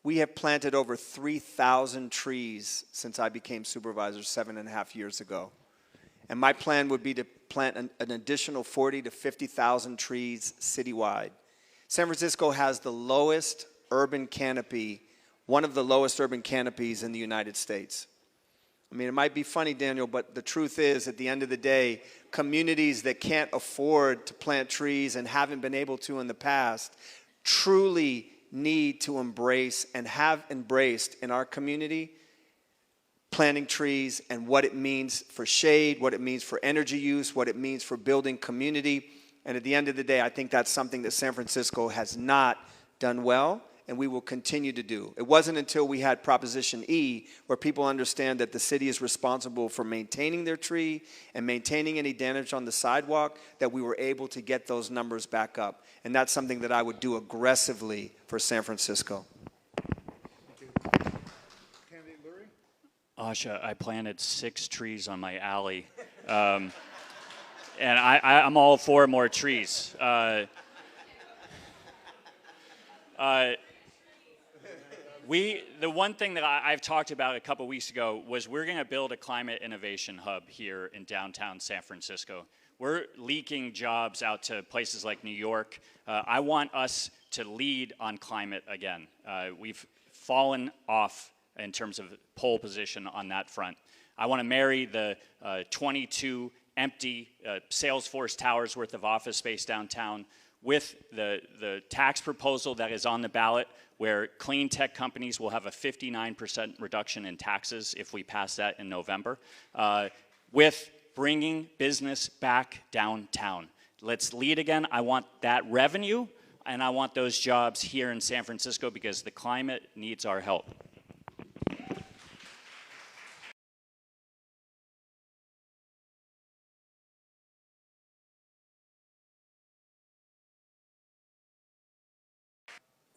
We have planted over 3,000 trees since I became supervisor 7.5 years ago. And my plan would be to plant an additional 40 to 50,000 trees citywide. San Francisco has the lowest urban canopy, one of the lowest urban canopies in the United States. I mean, it might be funny, Daniel, but the truth is, at the end of the day, communities that can't afford to plant trees and haven't been able to in the past truly need to embrace and have embraced in our community planting trees and what it means for shade, what it means for energy use, what it means for building community. And at the end of the day, I think that's something that San Francisco has not done well, and we will continue to do. It wasn't until we had Proposition E, where people understand that the city is responsible for maintaining their tree and maintaining any damage on the sidewalk, that we were able to get those numbers back up. And that's something that I would do aggressively for San Francisco. Asha, I planted 6 trees on my alley. And I'm all for more trees. The one thing that I've talked about a couple weeks ago was we're going to build a climate innovation hub here in downtown San Francisco. We're leaking jobs out to places like New York. I want us to lead on climate again. We've fallen off in terms of pole position on that front. I want to marry the 22 empty Salesforce towers worth of office space downtown with the tax proposal that is on the ballot, where clean tech companies will have a 59% reduction in taxes if we pass that in November, with bringing business back downtown. Let's lead again. I want that revenue, and I want those jobs here in San Francisco because the climate needs our help.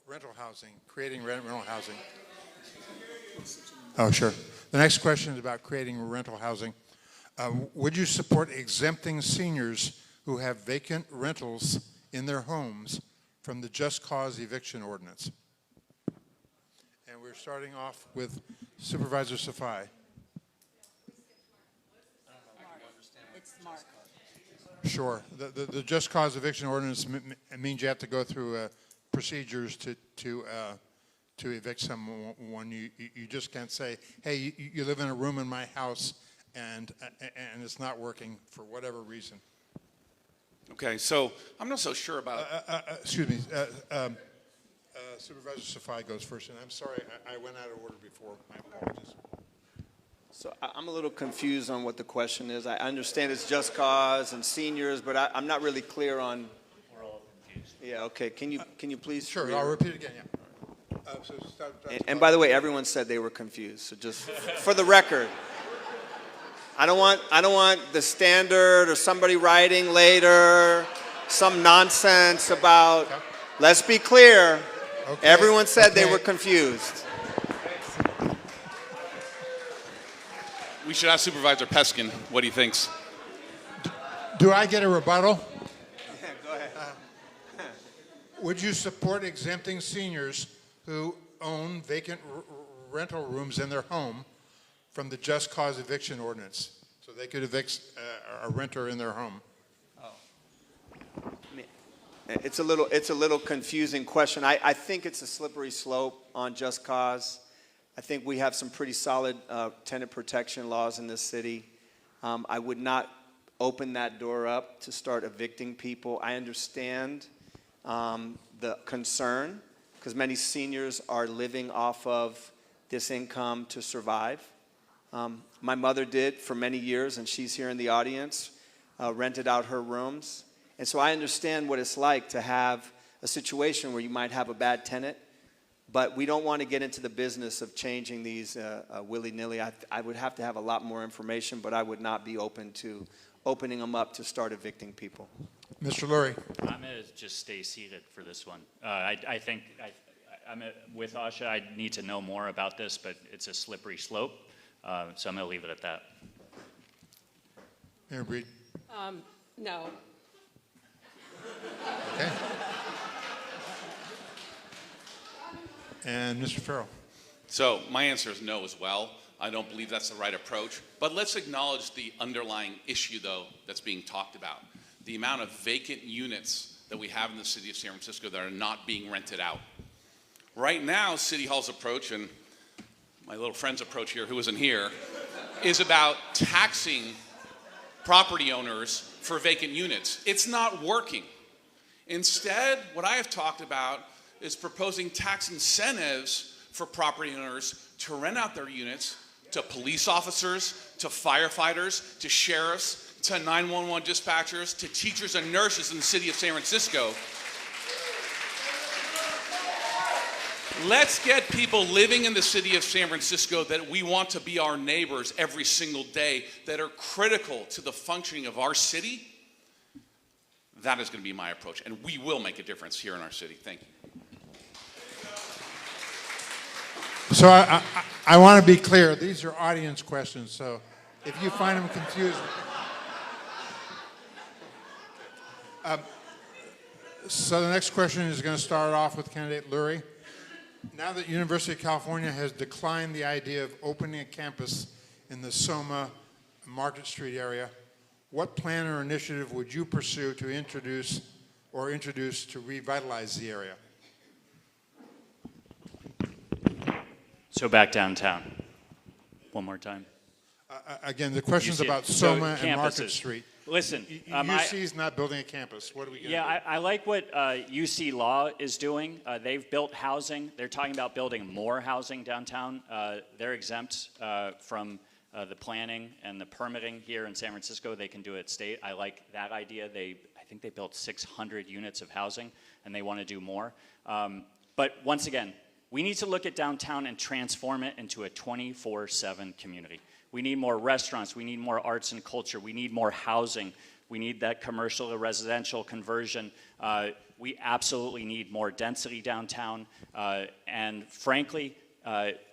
Rental housing, creating rental housing. Oh, sure. The next question is about creating rental housing. Would you support exempting seniors who have vacant rentals in their homes from the just cause eviction ordinance? And we're starting off with Supervisor Safai. It's Mark. Sure. The just cause eviction ordinance means you have to go through procedures to evict someone. You just can't say, hey, you live in a room in my house and it's not working for whatever reason. Okay, so I'm not so sure about. Excuse me. Supervisor Safai goes first, and I'm sorry, I went out of order before. My apologies. So I'm a little confused on what the question is. I understand it's just cause and seniors, but I'm not really clear on. We're all confused. Yeah, okay. Can you please? Sure, I'll repeat it again, yeah. And by the way, everyone said they were confused. So just for the record, I don't want the Standard or somebody writing later some nonsense about. Okay. Let's be clear. Okay. Everyone said they were confused. We should ask Supervisor Peskin what he thinks. Do I get a rebuttal? Yeah, go ahead. Would you support exempting seniors who own vacant rental rooms in their home from the just cause eviction ordinance? So they could evict a renter in their home. It's a little confusing question. I think it's a slippery slope on just cause. I think we have some pretty solid tenant protection laws in this city. I would not open that door up to start evicting people. I understand the concern because many seniors are living off of this income to survive. My mother did for many years, and she's here in the audience, rented out her rooms. And so I understand what it's like to have a situation where you might have a bad tenant, but we don't want to get into the business of changing these willy-nilly. I would have to have a lot more information, but I would not be open to opening them up to start evicting people. Mr. Lurie. I'm going to just stay seated for this one. I think I'm with Asha. I need to know more about this, but it's a slippery slope, so I'm going to leave it at that. Mayor Breed. No. Okay. And Mr. Farrell. So my answer is no as well. I don't believe that's the right approach. But let's acknowledge the underlying issue, though, that's being talked about. The amount of vacant units that we have in the city of San Francisco that are not being rented out. Right now, City Hall's approach, and my little friend's approach here, who isn't here, is about taxing property owners for vacant units. It's not working. Instead, what I have talked about is proposing tax incentives for property owners to rent out their units to police officers, to firefighters, to sheriffs, to 911 dispatchers, to teachers and nurses in the city of San Francisco. Let's get people living in the city of San Francisco that we want to be our neighbors every single day, that are critical to the functioning of our city. That is going to be my approach, and we will make a difference here in our city. Thank you. So I want to be clear. These are audience questions, so if you find them confusing. So the next question is going to start off with candidate Lurie. Now that University of California has declined the idea of opening a campus in the Soma Market Street area, what plan or initiative would you pursue to introduce to revitalize the area? So back downtown. One more time. Again, the question's about Soma and Market Street. Listen, UC is not building a campus. What are we going to do? Yeah, I like what UC Law is doing. They've built housing. They're talking about building more housing downtown. They're exempt from the planning and the permitting here in San Francisco. They can do it state. I like that idea. I think they built 600 units of housing, and they want to do more. But once again, we need to look at downtown and transform it into a 24/7 community. We need more restaurants. We need more arts and culture. We need more housing. We need that commercial to residential conversion. We absolutely need more density downtown. And frankly,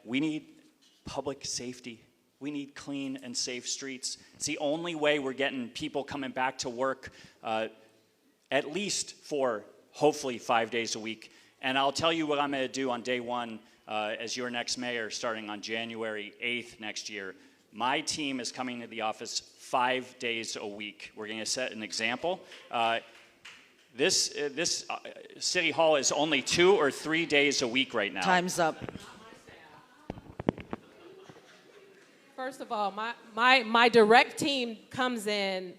we need public safety. We need clean and safe streets. It's the only way we're getting people coming back to work at least for hopefully 5 days a week. And I'll tell you what I'm going to do on day one as your next mayor starting on January 8th next year. My team is coming to the office 5 days a week. We're going to set an example. This City Hall is only 2 or 3 days a week right now. Time's up. First of all, my direct team comes in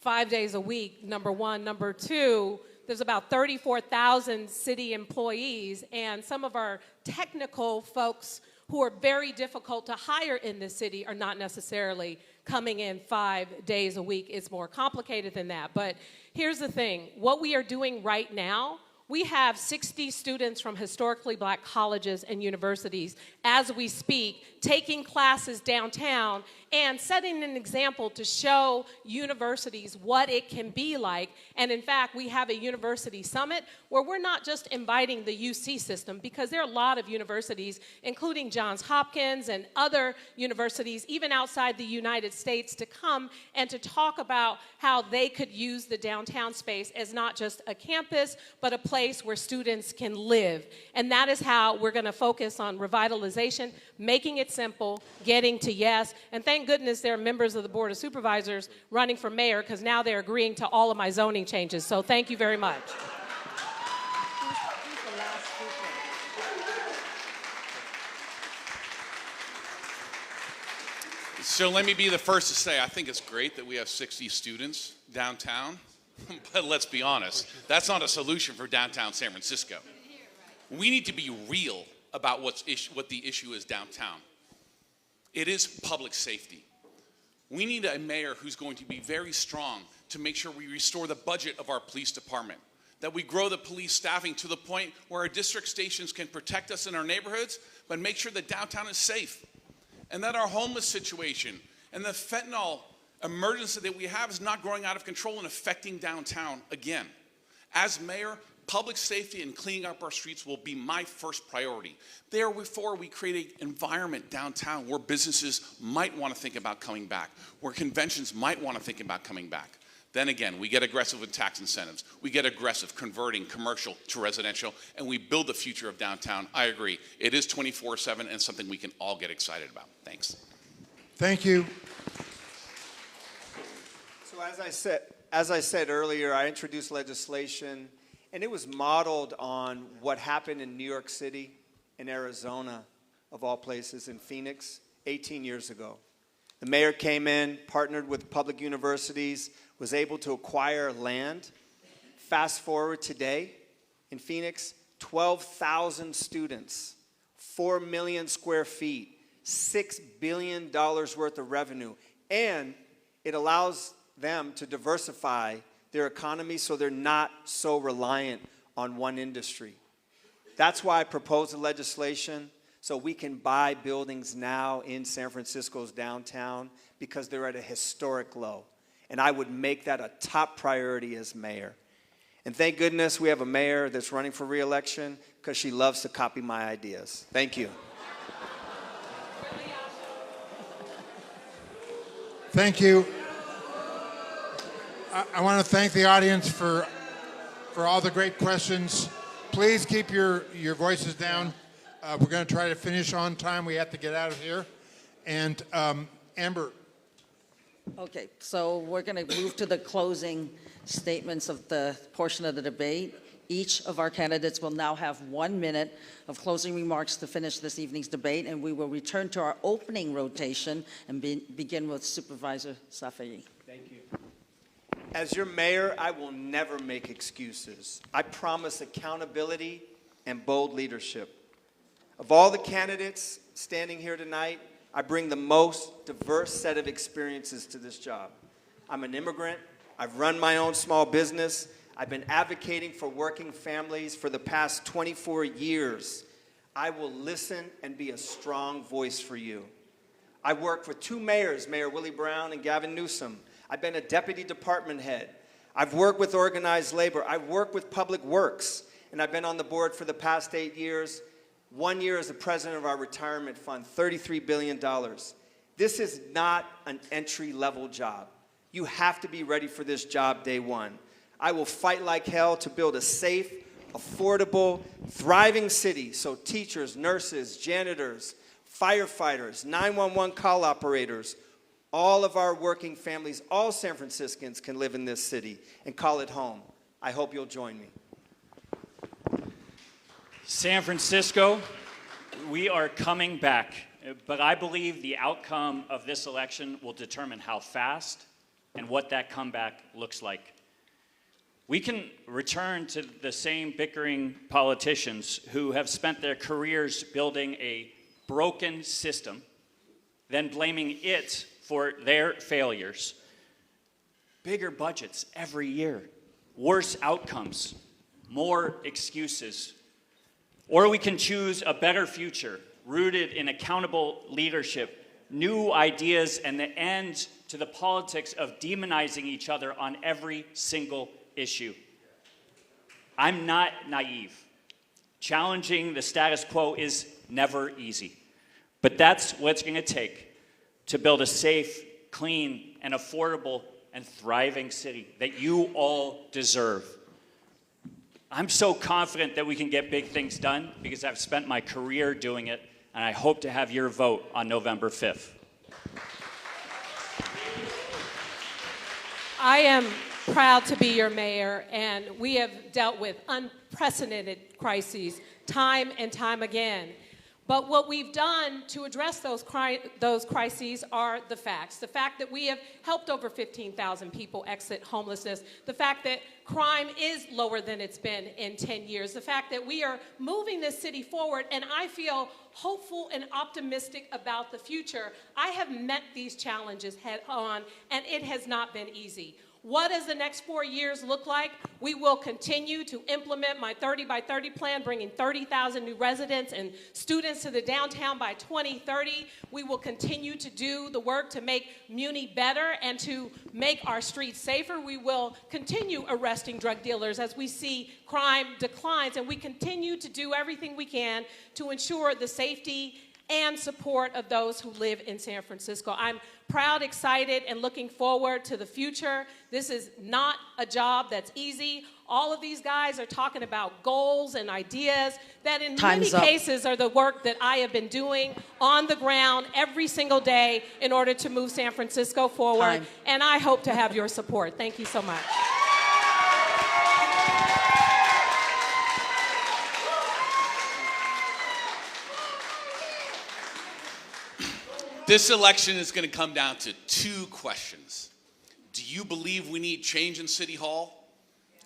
5 days a week, number one. Number two, there's about 34,000 city employees, and some of our technical folks who are very difficult to hire in this city are not necessarily coming in 5 days a week. It's more complicated than that. But here's the thing. What we are doing right now, we have 60 students from historically black colleges and universities as we speak, taking classes downtown and setting an example to show universities what it can be like. And in fact, we have a university summit where we're not just inviting the UC system, because there are a lot of universities, including Johns Hopkins and other universities, even outside the United States, to come and to talk about how they could use the downtown space as not just a campus, but a place where students can live. And that is how we're going to focus on revitalization, making it simple, getting to yes. And thank goodness there are members of the Board of Supervisors running for mayor, because now they're agreeing to all of my zoning changes. So thank you very much. So let me be the first to say, I think it's great that we have 60 students downtown, but let's be honest, that's not a solution for downtown San Francisco. We need to be real about what the issue is downtown. It is public safety. We need a mayor who's going to be very strong to make sure we restore the budget of our police department, that we grow the police staffing to the point where our district stations can protect us in our neighborhoods, but make sure that downtown is safe, and that our homeless situation and the fentanyl emergency that we have is not growing out of control and affecting downtown again. As mayor, public safety and cleaning up our streets will be my first priority. Therefore, we create an environment downtown where businesses might want to think about coming back, where conventions might want to think about coming back. Then again, we get aggressive with tax incentives. We get aggressive converting commercial to residential, and we build the future of downtown. I agree. It is 24/7 and something we can all get excited about. Thanks. Thank you. So as I said earlier, I introduced legislation, and it was modeled on what happened in New York City, in Arizona, of all places, in Phoenix, 18 years ago. The mayor came in, partnered with public universities, was able to acquire land. Fast forward today, in Phoenix, 12,000 students, 4 million square feet, $6 billion worth of revenue, and it allows them to diversify their economy so they're not so reliant on one industry. That's why I proposed the legislation, so we can buy buildings now in San Francisco's downtown, because they're at a historic low. And I would make that a top priority as mayor. And thank goodness we have a mayor that's running for re-election, because she loves to copy my ideas. Thank you. Thank you. I want to thank the audience for all the great questions. Please keep your voices down. We're going to try to finish on time. We have to get out of here. And Amber. Okay, so we're going to move to the closing statements of the portion of the debate. Each of our candidates will now have 1 minute of closing remarks to finish this evening's debate, and we will return to our opening rotation and begin with Supervisor Safai. Thank you. As your mayor, I will never make excuses. I promise accountability and bold leadership. Of all the candidates standing here tonight, I bring the most diverse set of experiences to this job. I'm an immigrant. I've run my own small business. I've been advocating for working families for the past 24 years. I will listen and be a strong voice for you. I worked for 2 mayors, Mayor Willie Brown and Gavin Newsom. I've been a deputy department head. I've worked with organized labor. I've worked with public works. And I've been on the board for the past 8 years. 1 year as the president of our retirement fund, $33 billion. This is not an entry-level job. You have to be ready for this job day one. I will fight like hell to build a safe, affordable, thriving city so teachers, nurses, janitors, firefighters, 911 call operators, all of our working families, all San Franciscans can live in this city and call it home. I hope you'll join me. San Francisco, we are coming back, but I believe the outcome of this election will determine how fast and what that comeback looks like. We can return to the same bickering politicians who have spent their careers building a broken system, then blaming it for their failures. Bigger budgets every year, worse outcomes, more excuses. Or we can choose a better future rooted in accountable leadership, new ideas, and the end to the politics of demonizing each other on every single issue. I'm not naive. Challenging the status quo is never easy, but that's what it's going to take to build a safe, clean, and affordable and thriving city that you all deserve. I'm so confident that we can get big things done because I've spent my career doing it, and I hope to have your vote on November 5th. I am proud to be your mayor, and we have dealt with unprecedented crises time and time again. But what we've done to address those crises are the facts. The fact that we have helped over 15,000 people exit homelessness. The fact that crime is lower than it's been in 10 years. The fact that we are moving this city forward, and I feel hopeful and optimistic about the future. I have met these challenges head on, and it has not been easy. What does the next 4 years look like? We will continue to implement my 30 by 30 plan, bringing 30,000 new residents and students to the downtown by 2030. We will continue to do the work to make Muni better and to make our streets safer. We will continue arresting drug dealers as we see crime declines, and we continue to do everything we can to ensure the safety and support of those who live in San Francisco. I'm proud, excited, and looking forward to the future. This is not a job that's easy. All of these guys are talking about goals and ideas that in many cases are the work that I have been doing on the ground every single day in order to move San Francisco forward. And I hope to have your support. Thank you so much. This election is going to come down to two questions. Do you believe we need change in City Hall?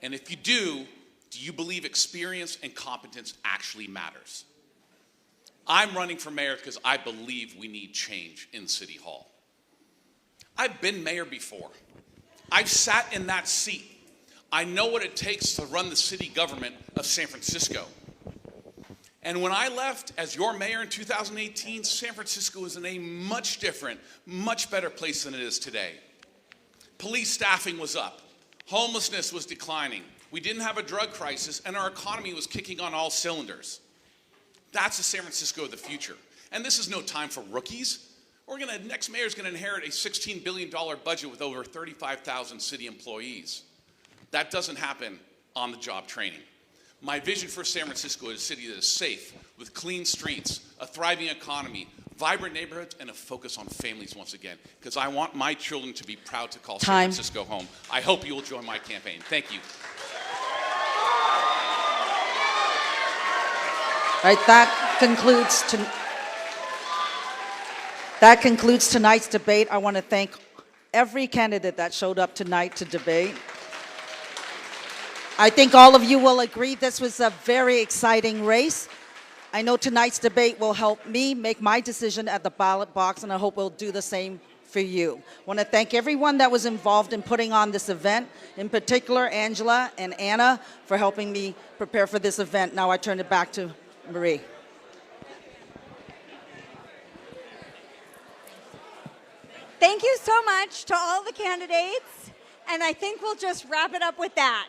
And if you do you believe experience and competence actually matters? I'm running for mayor because I believe we need change in City Hall. I've been mayor before. I've sat in that seat. I know what it takes to run the city government of San Francisco. And when I left as your mayor in 2018, San Francisco was in a much different, much better place than it is today. Police staffing was up. Homelessness was declining. We didn't have a drug crisis, and our economy was kicking on all cylinders. That's the San Francisco of the future. And this is no time for rookies. Next mayor's gonna inherit a $16 billion budget with over 35,000 city employees. That doesn't happen on the job training. My vision for San Francisco is a city that is safe, with clean streets, a thriving economy, vibrant neighborhoods, and a focus on families once again, because I want my children to be proud to call San Francisco home. I hope you will join my campaign. Thank you. All right, that concludes tonight's debate. I want to thank every candidate that showed up tonight to debate. I think all of you will agree this was a very exciting race. I know tonight's debate will help me make my decision at the ballot box, and I hope it'll do the same for you. I want to thank everyone that was involved in putting on this event, in particular Angela and Anna for helping me prepare for this event. Now I turn it back to Marie. Thank you so much to all the candidates, and I think we'll just wrap it up with that.